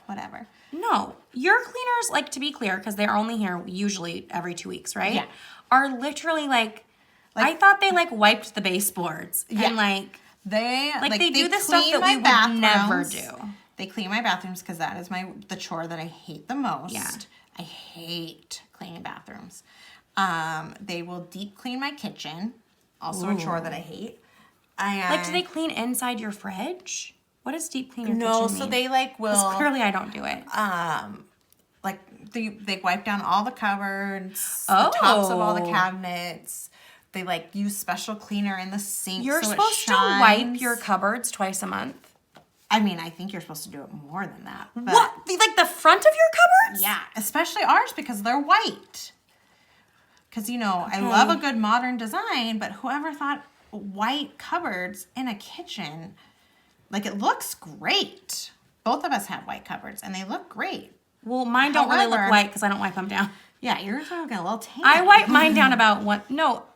whatever. No, your cleaners, like to be clear, because they're only here usually every 2 weeks, right? Yeah. Are literally like I thought they like wiped the baseboards and like They they do the stuff clean that we my would never bathrooms. do. They clean my bathrooms because that is the chore that I hate the most. Yeah. I hate cleaning bathrooms. They will deep clean my kitchen, also a chore that I hate. Like, do they clean inside your fridge? What does deep clean your No, kitchen so mean? they like will 'Cause clearly I don't do it. like they wipe down all the cupboards, the tops of all the Oh. cabinets. They like use special cleaner in the sink. You're so it supposed to wipe shines. your cupboards twice a month. I mean, I think you're supposed to do it more than that. But What? Like the front of your cupboards? Yeah, especially ours because they're white. Because, I love a good modern design, but whoever thought white cupboards in a kitchen, like, it looks great. Both of us have white cupboards, and they look great. Well, mine don't really look However- white because I don't wipe them down. Yeah, yours are getting a little tan. I wipe mine down about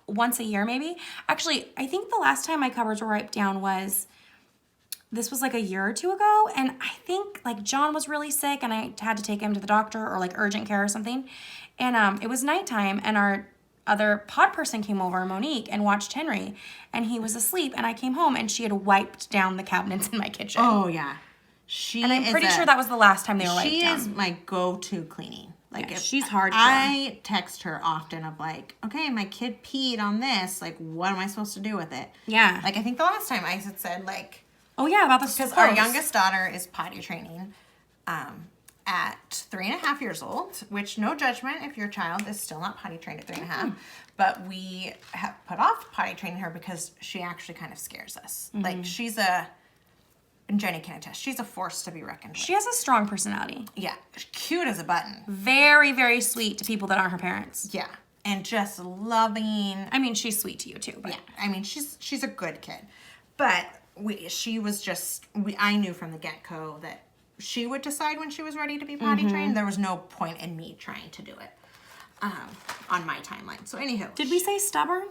once a year maybe. Actually, I think the last time my cupboards were wiped down this was like a year or 2 ago, and I think like John was really sick and I had to take him to the doctor or like urgent care or something. And it was nighttime and our other pod person came over, Monique, and watched Henry, and he was asleep, and I came home and she had wiped down the cabinets in my kitchen. Oh, yeah. And I'm pretty sure that was the last time they were wiped She down. is my go-to cleaning. Like, Yeah, if she's hardcore. I text her often of like, okay, my kid peed on this. Like, what am I supposed to do with it? Yeah. Like, I think the last time I had said, like, Oh yeah, about the because clothes. our youngest daughter is potty training, at 3.5 years old, which no judgment if your child is still not potty trained at 3.5, but we have put off potty training her because she actually kind of scares us. Like and Jenny can attest, she's a force to be reckoned with. She has a strong personality. Yeah, cute as a button. Very, very sweet to people that aren't her parents. Yeah, and just loving. I mean, she's sweet to you too. But. Yeah, I mean, she's a good kid. But I knew from the get-go that she would decide when she was ready to be potty trained. There was no point in me trying to do it on my timeline. So anywho. Did we say stubborn?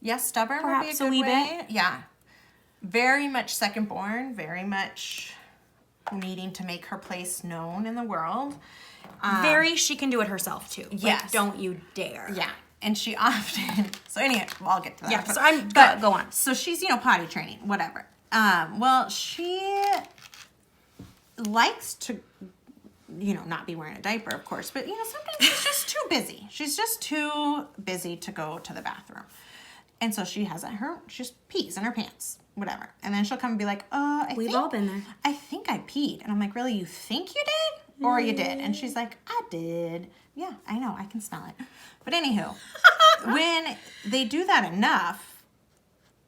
Yes, stubborn Perhaps would be a good a wee way. bit? Yeah. Very much second born, very much needing to make her place known in the world. She can do it herself too. Yes. Like, don't you dare. Yeah. And she often, so anyway, well, I'll get to that. Yeah, but, go on. So she's, potty training, whatever. Well, she likes to, not be wearing a diaper, of course, but, sometimes she's just too busy. She's just too busy to go to the bathroom. And so she just pees in her pants, whatever. And then she'll come and be like, We've all been there. I think I peed. And I'm like, really, you think you did? Or you did? And she's like, I did. Yeah, I know, I can smell it. But anywho, when they do that enough,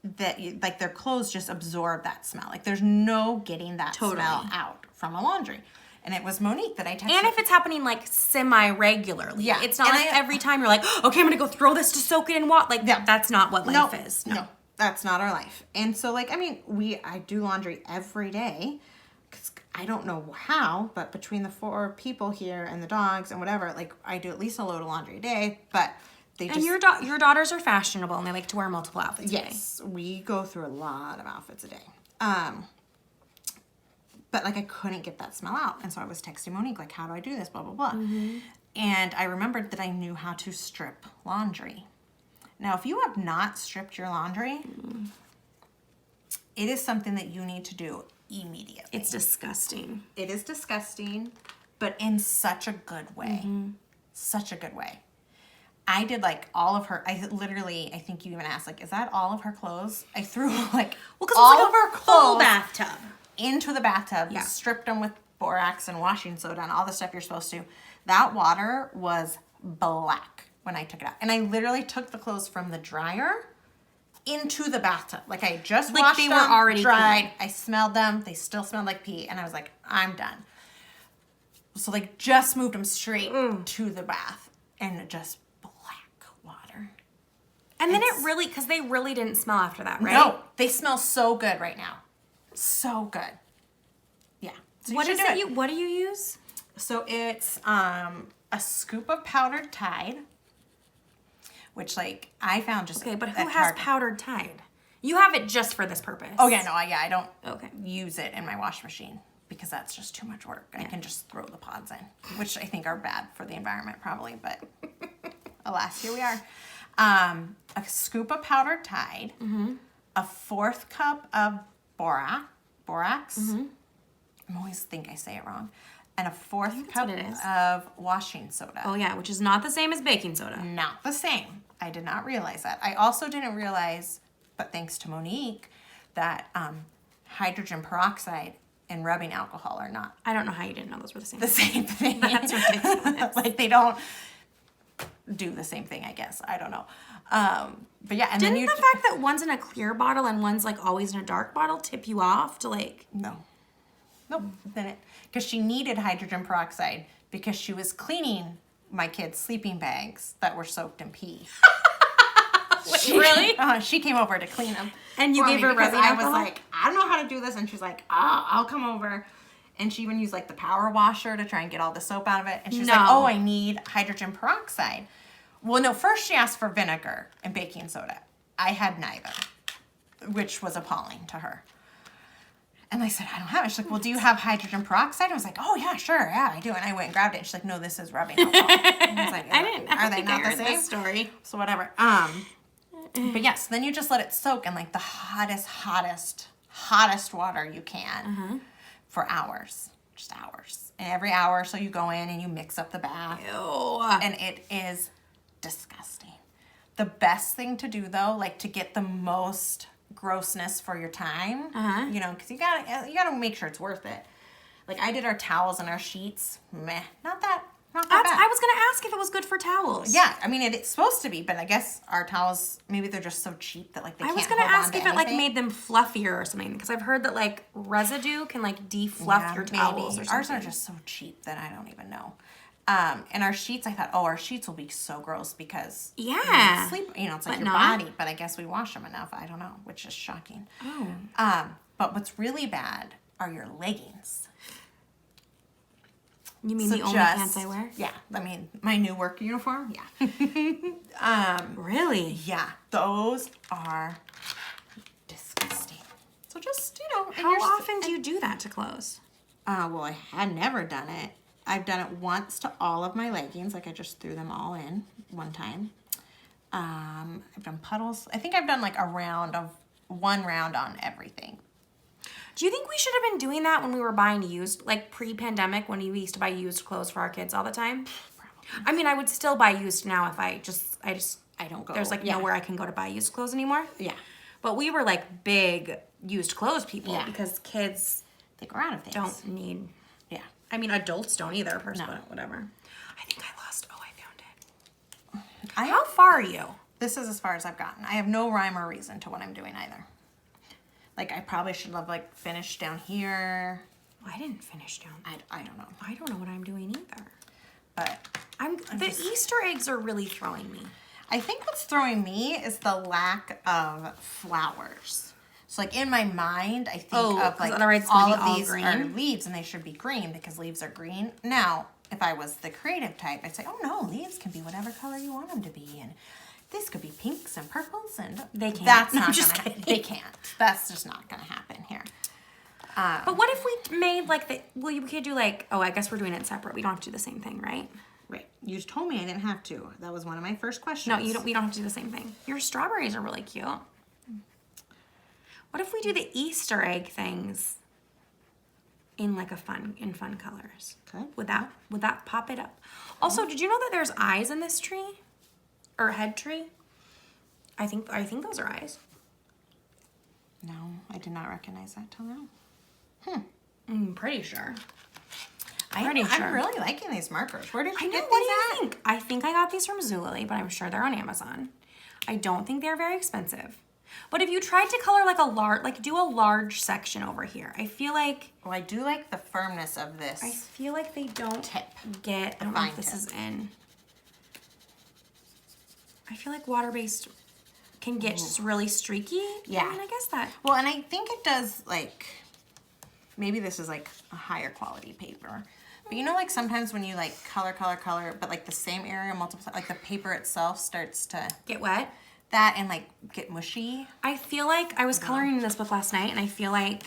that their clothes just absorb that smell. Like there's no getting that smell out from a laundry. And it was Monique that I texted. And if it's happening like semi-regularly. Yeah. It's not like every time you're like, okay, I'm going to go throw this to soak it in water. Like, that's not what life is. No, that's not our life. And so, I do laundry every day. Because I don't know how, but between the 4 people here and the dogs and whatever, I do at least a load of laundry a day. But they just... And your daughters are fashionable and they like to wear multiple outfits a day. Yes, we go through a lot of outfits a day. But I couldn't get that smell out. And so I was texting Monique, how do I do this, blah, blah, blah. And I remembered that I knew how to strip laundry. Now, if you have not stripped your laundry, it is something that you need to do immediately. It's disgusting. It is disgusting, but in such a good way. Such a good way. I did all of her, I think you even asked, is that all of her clothes? I threw all of her clothes bathtub into the bathtub, stripped them with borax and washing soda and all the stuff you're supposed to. That water was black when I took it out. And I literally took the clothes from the dryer into the bathtub. I just washed them, they were already dried. clean. I smelled them. They still smelled like pee. And I was like, I'm done. So just moved them straight to the bath. And just black water. And then it really, because they really didn't smell after that, right? No, they smell so good right now. So good. Yeah. So What do you use? So it's a scoop of powdered Tide, which I found just okay. But who has powdered Tide? You have it just for this purpose. Oh yeah, no, I don't okay. use it in my wash machine because that's just too much work. Yeah. I can just throw the pods in, which I think are bad for the environment probably, but alas, here we are. A scoop of powdered Tide, a 1/4 cup of borax. I always think I say it wrong. And a 1/4 cup of washing soda. Oh yeah, which is not the same as baking soda. Not the same. I did not realize that. I also didn't realize, but thanks to Monique, that hydrogen peroxide and rubbing alcohol are not. I don't know how you didn't know those were the same. The same thing. That's ridiculous. They don't do the same thing, I guess. I don't know. But yeah, and didn't then the fact that one's in a clear bottle and one's always in a dark bottle tip you off to No. Nope. Then because she needed hydrogen peroxide because she was cleaning my kids' sleeping bags that were soaked in pee. Wait, really? She came over to clean them. And you gave her rubbing I alcohol? was like, I don't know how to do this. And she's like, I'll come over. And she even used the power washer to try and get all the soap out of it. And she's like, oh, I need hydrogen peroxide. Well, no, first she asked for vinegar and baking soda. I had neither, which was appalling to her. And I said, I don't have it. She's like, well, do you have hydrogen peroxide? I was like, oh, yeah, sure. Yeah, I do. And I went and grabbed it. She's like, no, this is rubbing alcohol. And I was like, are they not the same? Story. So whatever. But yes, then you just let it soak in the hottest water you can for hours. Just hours. And every hour, so you go in and you mix up the bath. Ew. And it is disgusting. The best thing to do, though, to get the most grossness for your time, because you gotta make sure it's worth it. Like I did our towels and our sheets. Meh, not that bad. I was gonna ask if it was good for towels. Yeah, I mean it's supposed to be, but I guess our towels maybe they're just so cheap that like they can't. I was gonna hold on ask to if it like anything. made them fluffier or something because I've heard that like residue can like defluff your towels or something. Ours are just so cheap that I don't even know. And our sheets, I thought, our sheets will be so gross because Yeah. sleep. It's like But your not. body. But I guess we wash them enough. I don't know, which is shocking. Oh. But what's really bad are your leggings. You mean So the only just- pants I wear? Yeah, I mean my new work uniform. Yeah, Really? yeah, those are disgusting. So just and How you're often do you do that to clothes? Well, I had never done it. I've done it once to all of my leggings. Like I just threw them all in one time. I've done puddles. I think I've done like one round on everything. Do you think we should have been doing that when we were buying used, like pre-pandemic, when we used to buy used clothes for our kids all the time? Probably. I mean, I would still buy used now if I don't go. there's like yeah. nowhere I can go to buy used clothes anymore. Yeah. But we were like big used clothes people Yeah. because kids They grow out of things. don't need. Yeah. I mean, adults don't either. No. But whatever. I think I lost. Oh, I found it. I How far are you? This is as far as I've gotten. I have no rhyme or reason to what I'm doing either. Like I probably should have like finished down here. Oh, I didn't finish down. I don't know. I don't know what I'm doing either. But The Easter eggs are really throwing me. I think what's throwing me is the lack of flowers. So like in my mind, I think Oh, of 'cause like otherwise it's gonna all be of all these are green? leaves and they should be green because leaves are green. Now, if I was the creative type, I'd say, oh no, leaves can be whatever color you want them to be. And this could be pinks and purples and They can't. That's No, not I'm just gonna, kidding. They can't. That's just not gonna happen here. But what if we made like we could do like, oh, I guess we're doing it separate. We don't have to do the same thing, right? Right. You just told me I didn't have to. That was one of my first questions. No, we don't have to do the same thing. Your strawberries are really cute. What if we do the Easter egg things in like in fun colors? Okay. Would that pop it up? Also, did you know that there's eyes in this tree? Or head tree? I think those are eyes. No, I did not recognize that till now. I'm pretty sure. I'm really liking these markers. Where did you I know. get What these do you at? think? I think I got these from Zulily, but I'm sure they're on Amazon. I don't think they're very expensive. But if you tried to color like do a large section over here, I feel like Well, I do like the firmness of this. they don't Tip. get. I don't know fine if this tip. is in. I feel like water-based can get just really streaky. Yeah. I mean, I guess that. Well, and I think it does like, maybe this is like a higher quality paper. But you know, like sometimes when you like color, but like the same area multiply, like the paper itself starts to Get wet. that and like get mushy. I feel like I was coloring in this book last night, and I feel like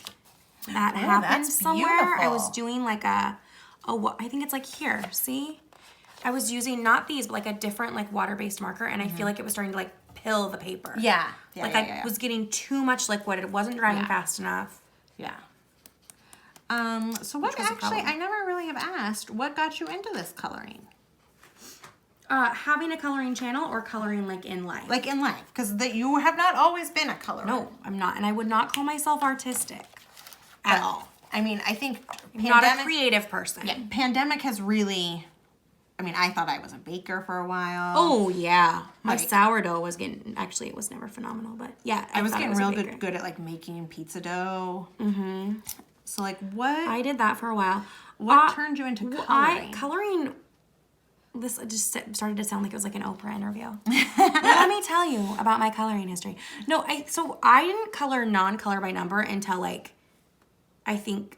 that Oh, happened that's somewhere. I was beautiful. doing like I think it's like here. See, I was using not these, but like a different like water-based marker, and I feel like it was starting to like pill the paper. Yeah. Like I was getting too much liquid. It wasn't drying Yeah. fast enough. Yeah. So what was the actually, color? I never really have asked, what got you into this coloring? Having a coloring channel or coloring like in life. Like in life, because you have not always been a colorer. No, I'm not, and I would not call myself artistic at all. I mean, I think I'm not a creative person. Yeah, pandemic has really. I mean, I thought I was a baker for a while. Oh yeah, my Like- sourdough was getting. Actually, it was never phenomenal, but yeah, I was thought getting a real baker. good at like making pizza dough. Mm-hmm. So like, what I did that for a while. what turned you into coloring? Coloring. This just started to sound like it was like an Oprah interview. Let me tell you about my coloring history. No, I didn't color non-color by number until like, I think,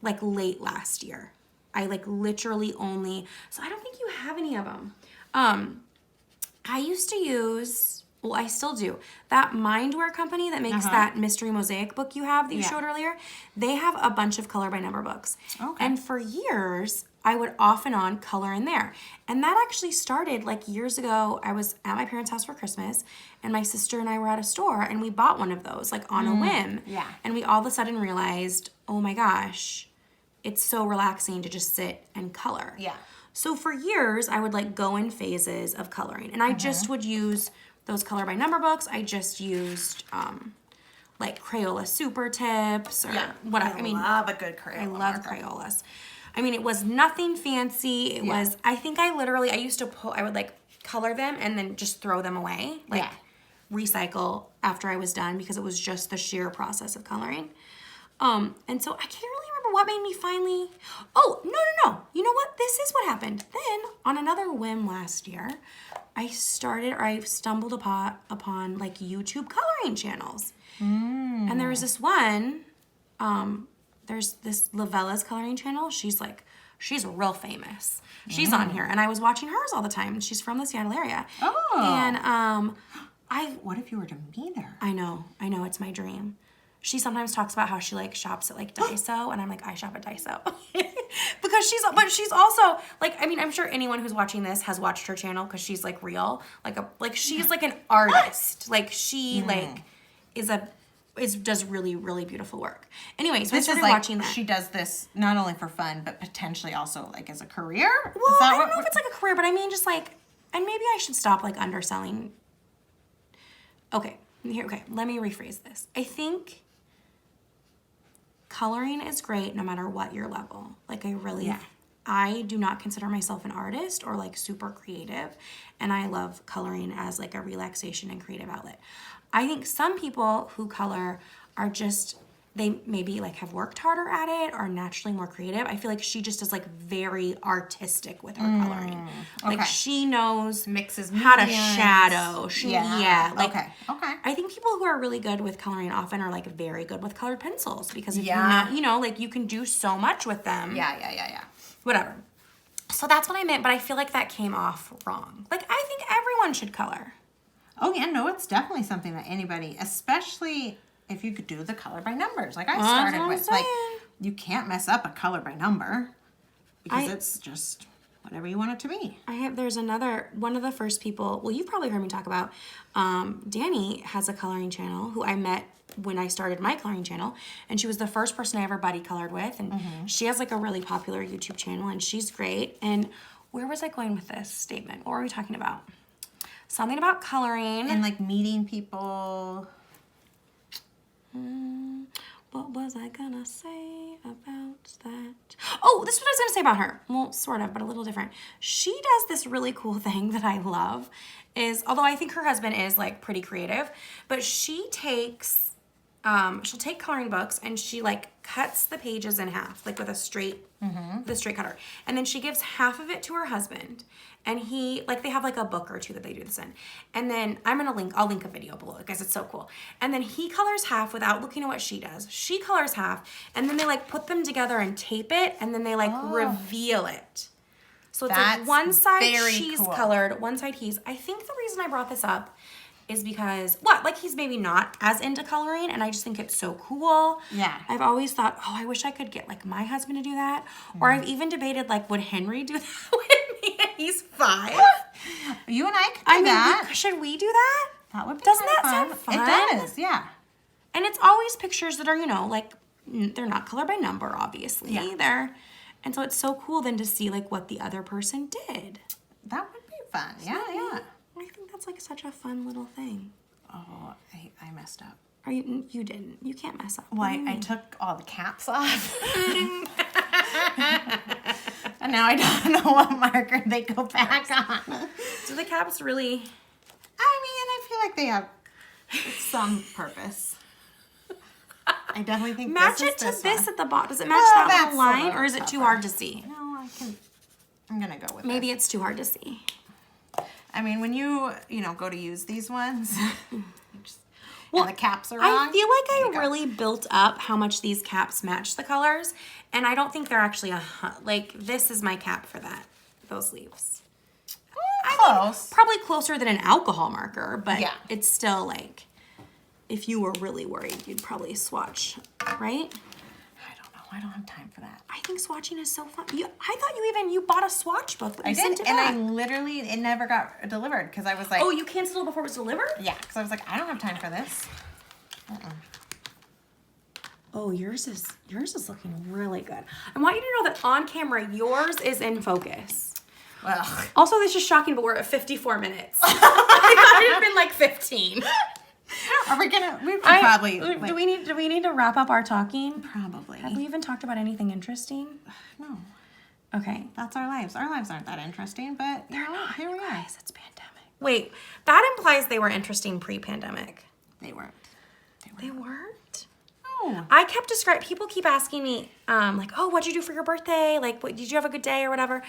like late last year. I like literally only. So I don't think you have any of them. I used to use. Well, I still do. That Mindware company that makes that mystery mosaic book you have that you Yeah. showed earlier, they have a bunch of color by number books. Okay. And for years, I would off and on color in there. And that actually started like years ago. I was at my parents' house for Christmas, and my sister and I were at a store, and we bought one of those like on a whim. yeah. And we all of a sudden realized, oh my gosh, it's so relaxing to just sit and color. Yeah. So for years, I would like go in phases of coloring, and I just would use those color by number books. I just used like Crayola Super Tips or whatever. I love a good Crayola. I love Crayolas. I mean, it was nothing fancy. It was, I think I used to I would like color them and then just throw them away. Like recycle after I was done because it was just the sheer process of coloring. And so I can't really remember what made me finally, no. You know what? This is what happened. Then on another whim last year, I stumbled upon like YouTube coloring channels. And there was this one, there's this Lavella's coloring channel. She's real famous. She's on here, and I was watching hers all the time. She's from the Seattle area. Oh. And what if you were to meet her? I know, it's my dream. She sometimes talks about how she like shops at like Daiso, and I'm like, I shop at Daiso. Because she's also like, I mean, I'm sure anyone who's watching this has watched her channel because she's like real, she's like an artist. Like she does really, really beautiful work. Anyway, so I started watching that. She does this not only for fun, but potentially also like as a career. Well, I don't know if it's like a career, but I mean just like, and maybe I should stop like underselling. Okay, let me rephrase this. I think coloring is great no matter what your level. Like I do not consider myself an artist or like super creative, and I love coloring as like a relaxation and creative outlet. I think some people who color are just, they maybe like have worked harder at it or naturally more creative. I feel like she just is like very artistic with her coloring. Like she knows mixes how to shadow. Okay. I think people who are really good with coloring often are like very good with colored pencils because if you know, like you can do so much with them. Yeah. Whatever. So that's what I meant, but I feel like that came off wrong. Like I think everyone should color. Oh yeah, no, it's definitely something that anybody, especially if you could do the color by numbers. Like I started with, like, you can't mess up a color by number because it's just whatever you want it to be. There's one of the first people, well, you've probably heard me talk about, Danny has a coloring channel who I met when I started my coloring channel, and she was the first person I ever buddy colored with, and she has like a really popular YouTube channel, and she's great. And where was I going with this statement? What were we talking about? Something about coloring. And like meeting people. What was I gonna say about that? Oh, this is what I was gonna say about her. Well, sort of, but a little different. She does this really cool thing that I love although I think her husband is like pretty creative, but she takes, she'll take coloring books and she like cuts the pages in half, like with a straight cutter. And then she gives half of it to her husband. And they have like a book or two that they do this in. And then I'll link a video below because it's so cool. And then he colors half without looking at what she does. She colors half, and then they like put them together and tape it, and then they like reveal it. So it's like one side she's colored, one side he's. I think the reason I brought this up is because, he's maybe not as into coloring, and I just think it's so cool. Yeah. I've always thought, I wish I could get, like, my husband to do that. Or I've even debated, like, would Henry do that with me? And he's 5. You and I could do that. Should we do that? That would be Doesn't that sound fun? It does, yeah. And it's always pictures that are, like, they're not colored by number, obviously. Yeah. And so it's so cool then to see, like, what the other person did. That would be fun. Yeah. I think that's like such a fun little thing. Oh, I messed up. You didn't. You can't mess up. Well, I took all the caps off. And now I don't know what marker they go back on. Do the caps really? I feel like they have some purpose. I definitely think match this it to this this one. at the bottom. Does it match that whole line, or is it too hard to see? No, I'm gonna go with Maybe it's too hard to see. I mean, when you go to use these ones, and the caps are wrong. I feel like I really built up how much these caps match the colors, and I don't think they're actually this is my cap for those leaves. Close. Probably closer than an alcohol marker, but yeah. It's still like, if you were really worried, you'd probably swatch, right? I don't know. I don't have time for that. I think swatching is so fun. I thought you bought a swatch book. But I you did, sent it and back. it never got delivered because I was like... Oh, you canceled it before it was delivered? Yeah, because I was like, I don't have time for this. Oh, yours is looking really good. I want you to know that on camera, yours is in focus. Well, also, this is shocking, but we're at 54 minutes. I thought it had been like 15. Are we gonna? We should probably. Do we need to wrap up our talking? Probably. Have we even talked about anything interesting? No. Okay. That's our lives. Our lives aren't that interesting, but you know what? Here we are. Guys, it's pandemic. Wait, that implies they were interesting pre-pandemic. They weren't. They weren't? No. I kept people keep asking me, like, oh, what'd you do for your birthday? Like, what, did you have a good day or whatever?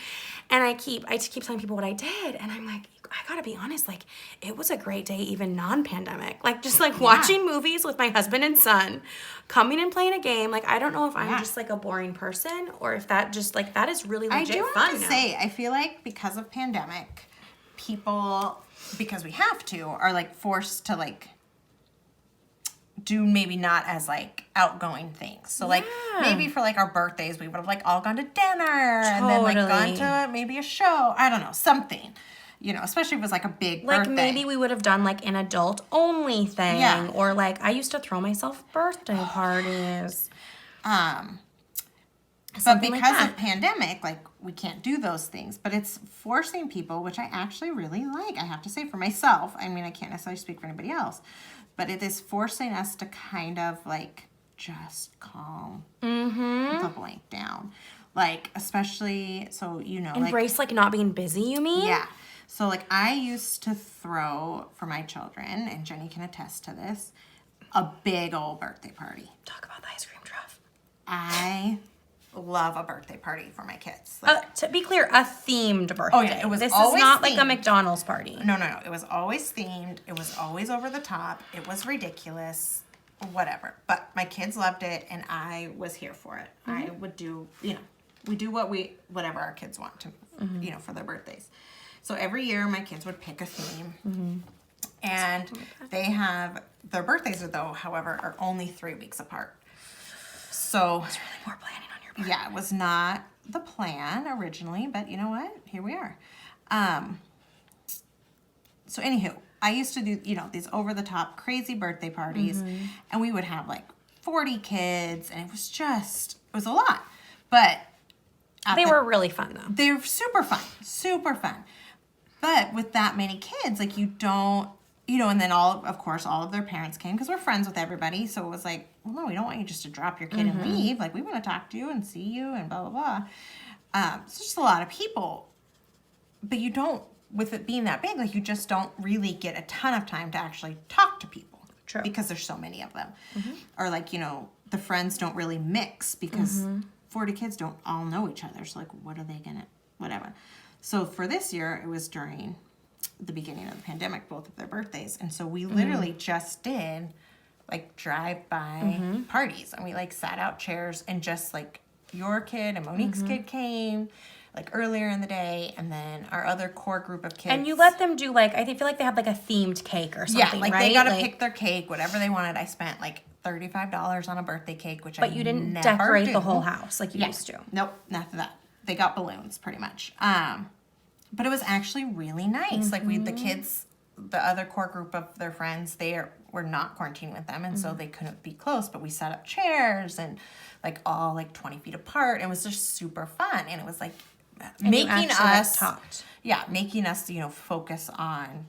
And I keep telling people what I did. And I'm like, I gotta be honest, like, it was a great day, even non-pandemic. Like, just like watching movies with my husband and son, coming and playing a game. Like, I don't know if I'm just like a boring person or if that just like, that is really legit fun. I do have to say, I feel like because of pandemic, people, because we have to, are like forced to like do maybe not as like outgoing things. So like maybe for like our birthdays we would have like all gone to dinner and then like gone to maybe a show. I don't know, something. You know, especially if it was like a big birthday. Like maybe we would have done like an adult only thing. Yeah. Or like I used to throw myself birthday parties. But because of pandemic, like we can't do those things. But it's forcing people, which I actually really like. I have to say for myself. I mean, I can't necessarily speak for anybody else. But it is forcing us to kind of like just calm the blank down. Like, especially, so, you know. Embrace like not being busy, you mean? Yeah. So, like, I used to throw for my children, and Jenny can attest to this, a big old birthday party. Talk about the ice cream trough. I love a birthday party for my kids. Like, to be clear, a themed birthday. Oh, yeah. It was this always is not themed. like a McDonald's party. No. It was always themed. It was always over the top. It was ridiculous. Whatever. But my kids loved it, and I was here for it. I would do, you know, we do whatever our kids want to, you know, for their birthdays. So every year my kids would pick a theme, and they have, their birthdays though, however, are only 3 weeks apart. So It's really more planning on your part. yeah, it was not the plan originally, but you know what? Here we are. So anywho, I used to do, you know, these over the top crazy birthday parties, and we would have like 40 kids, and it was a lot. But They were really fun though. they're super fun. But with that many kids, like you don't, you know, and then all of their parents came because we're friends with everybody. So it was like, well, no, we don't want you just to drop your kid and leave. Like we want to talk to you and see you and blah, blah, blah. It's just a lot of people. But you don't, with it being that big, like you just don't really get a ton of time to actually talk to people. True. Because there's so many of them. Or like, you know, the friends don't really mix because 40 kids don't all know each other. So like, what are they going to, whatever. So for this year, it was during the beginning of the pandemic, both of their birthdays. And so we literally just did like drive-by parties. And we like sat out chairs and just like your kid and Monique's kid came like earlier in the day. And then our other core group of kids. And you let them do like, I feel like they had like a themed cake or something, yeah, like right? they got to pick their cake, whatever they wanted. I spent like $35 on a birthday cake, which But you didn't decorate the whole house like you used to. Nope, not that. They got balloons pretty much. But it was actually really nice. Like the kids, the other core group of their friends, were not quarantined with them, and so they couldn't be close. But we set up chairs and like all like 20 feet apart. It was just super fun, and it was like making us you know focus on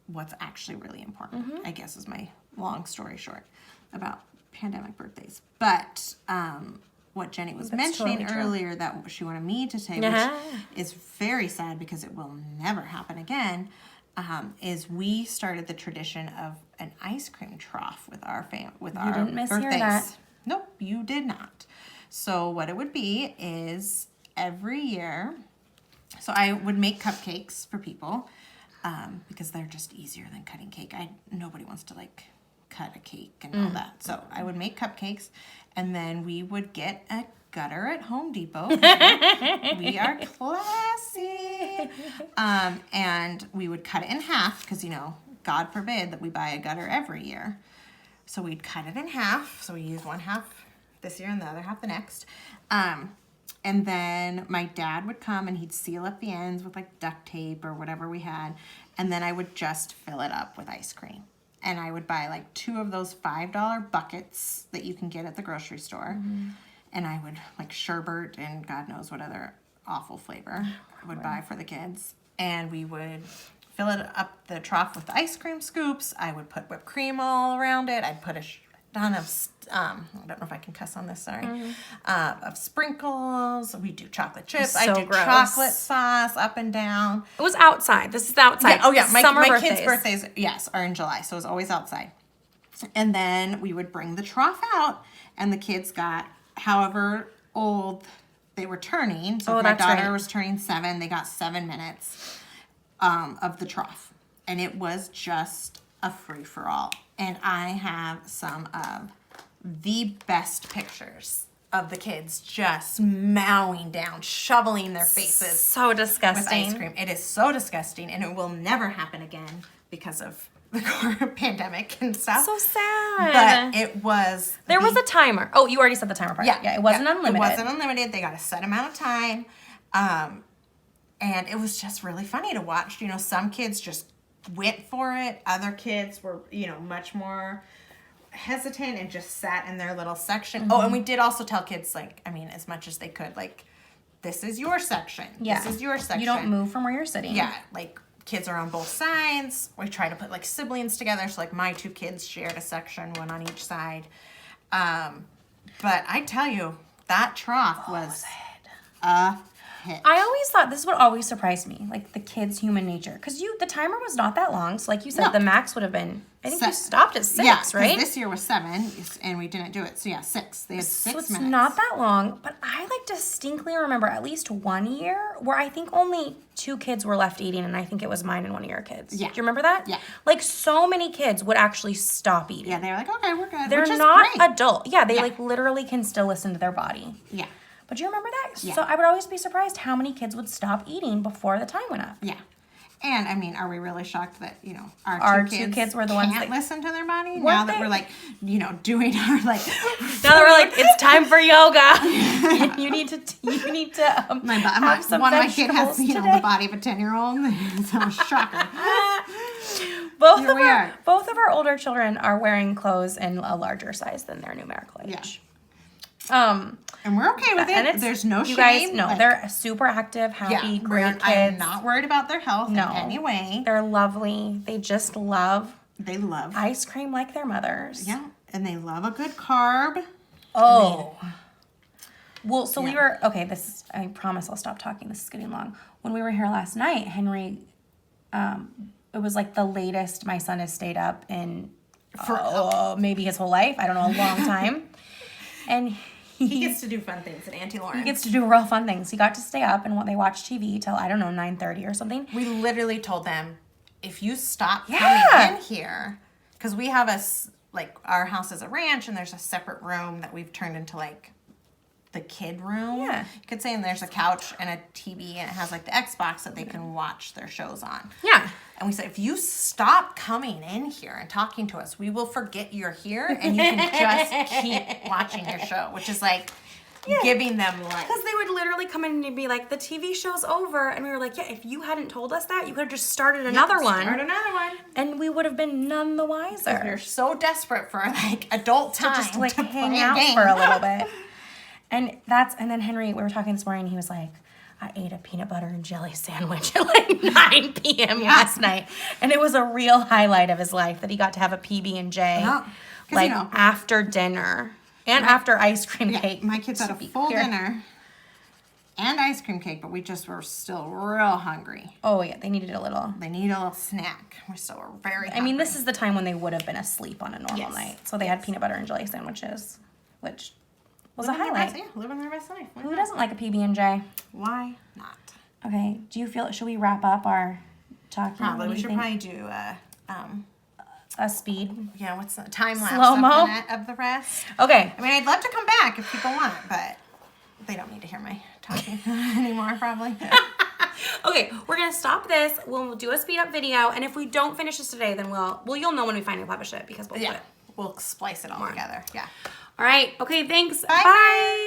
what's actually really important. I guess is my long story short about pandemic birthdays. But what Jenny was mentioning earlier that she wanted me to say, which is very sad because it will never happen again, is we started the tradition of an ice cream trough with our birthdays. Didn't mishear that. Nope, you did not. So what it would be is every year, so I would make cupcakes for people because they're just easier than cutting cake. Nobody wants to like cut a cake and all that. So I would make cupcakes, and then we would get a gutter at Home Depot. We are classy. And we would cut it in half because, you know, God forbid that we buy a gutter every year. So we'd cut it in half. So we use one half this year and the other half the next. And then my dad would come and he'd seal up the ends with like duct tape or whatever we had. And then I would just fill it up with ice cream. And I would buy like 2 of those $5 buckets that you can get at the grocery store. And I would like sherbet and God knows what other awful flavor I would buy for the kids. And we would fill it up the trough with ice cream scoops. I would put whipped cream all around it. I'd put a ton of, I don't know if I can cuss on this, sorry, of sprinkles. We do chocolate chips. So I do gross. chocolate sauce up and down. It was outside. This is outside. Yeah, oh yeah, my birthdays. kids' birthdays, yes, are in July, so it's always outside. And then we would bring the trough out, and the kids got however old they were turning. So if my daughter was turning 7, they got 7 minutes of the trough. And it was just a free-for-all. And I have some of the best pictures of the kids just mowing down, shoveling their faces So disgusting. with ice cream. It is so disgusting, and it will never happen again because of the pandemic and stuff. So sad. But it was... There was a timer. Oh, you already said the timer part. Yeah. Yeah, it wasn't unlimited. It wasn't unlimited. They got a set amount of time. And it was just really funny to watch. You know, some kids just went for it. Other kids were, you know, much more hesitant and just sat in their little section. Mm-hmm. Oh, and we did also tell kids, like, I mean, as much as they could, like, this is your section. Yeah. This is your section. You don't move from where you're sitting. Yeah, like, kids are on both sides. We try to put, like, siblings together. So, like, my 2 kids shared a section, one on each side. But I tell you, that trough was a hit. I always thought this would always surprise me, like the kids' human nature, because the timer was not that long. So, like you said, No. the max would have been. I think you stopped at 6, Yeah, 'cause right? this year was 7, and we didn't do it. So yeah, 6. They had 6 So it's minutes. not that long, but I like distinctly remember at least one year where I think only 2 kids were left eating, and I think it was mine and one of your kids. Yeah. Do you remember that? Yeah. Like so many kids would actually stop eating. Yeah, they were like, okay, we're good. They're which is not great. adult. Yeah, they Yeah. like literally can still listen to their body. Yeah, But do you remember that? Yeah. So I would always be surprised how many kids would stop eating before the time went up. yeah. And I mean, are we really shocked that, you know, our Our two two kids, kids were the ones can't that- listen to their body? Weren't Now that they? we're like, you know, doing our like Now that we're like, it's time for yoga. you need to have some one of my kids has, vegetables you know, today. the body of a 10-year-old. So shocker. Both Here we are. of our older children are wearing clothes in a larger size than their numerical age. And we're okay with And it. it's, There's no you shame. guys, no, like, they're super active, happy, great kids. I am not worried about their health No. in any way. They're lovely. They just love They love. ice cream like their mothers. Yeah, and they love a good carb. Oh. Well, so we Yeah. were, okay, I promise I'll stop talking. This is getting long. When we were here last night, Henry, it was like the latest my son has stayed up in maybe his whole life. I don't know, a long time. And He gets to do fun things at Auntie Lauren's. he gets to do real fun things. He got to stay up and they watch TV till, I don't know, 9:30 or something. We literally told them, if you stop Yeah. coming in here, because we have like, our house is a ranch, and there's a separate room that we've turned into, like, the kid room. Yeah. You could say, and there's a couch and a TV, and it has, like, the Xbox that they can watch their shows on. Yeah. And we said, if you stop coming in here and talking to us, we will forget you're here, and you can just keep watching your show, which is, like, giving them life. Because they would literally come in and be like, the TV show's over. And we were like, yeah, if you hadn't told us that, you could have just started another one. Start another one. And we would have been none the We're wiser. so desperate for, like, adult time Just to like play hang a out game. for a little bit. And then Henry, we were talking this morning, he was like, I ate a peanut butter and jelly sandwich at like 9 p.m. last night. And it was a real highlight of his life that he got to have a PB&J Yeah. 'Cause, like you know, after dinner and after ice cream cake. my kids had a full dinner and ice cream cake, but we just were still real hungry. Oh yeah, they needed a little. They need a little snack. We still were very hungry. I mean, this is the time when they would have been asleep on a normal Yes. night. So they had peanut butter and jelly sandwiches, which was living a their highlight. best, yeah, living their best life. Why Who not? doesn't like a PB&J? Why not? Okay, do you feel, should we wrap up our talking? Probably. What do We you should think? probably do A speed. yeah, what's the time lapse Slow-mo? of the rest? Okay. I mean, I'd love to come back if people want it, but they don't need to hear my talking anymore, probably. Okay, we're gonna stop this. We'll do a speed up video, and if we don't finish this today, then you'll know when we finally publish it because we'll do Yeah, it. we'll splice it all together. Yeah. All right. Okay. Thanks. Bye. Bye.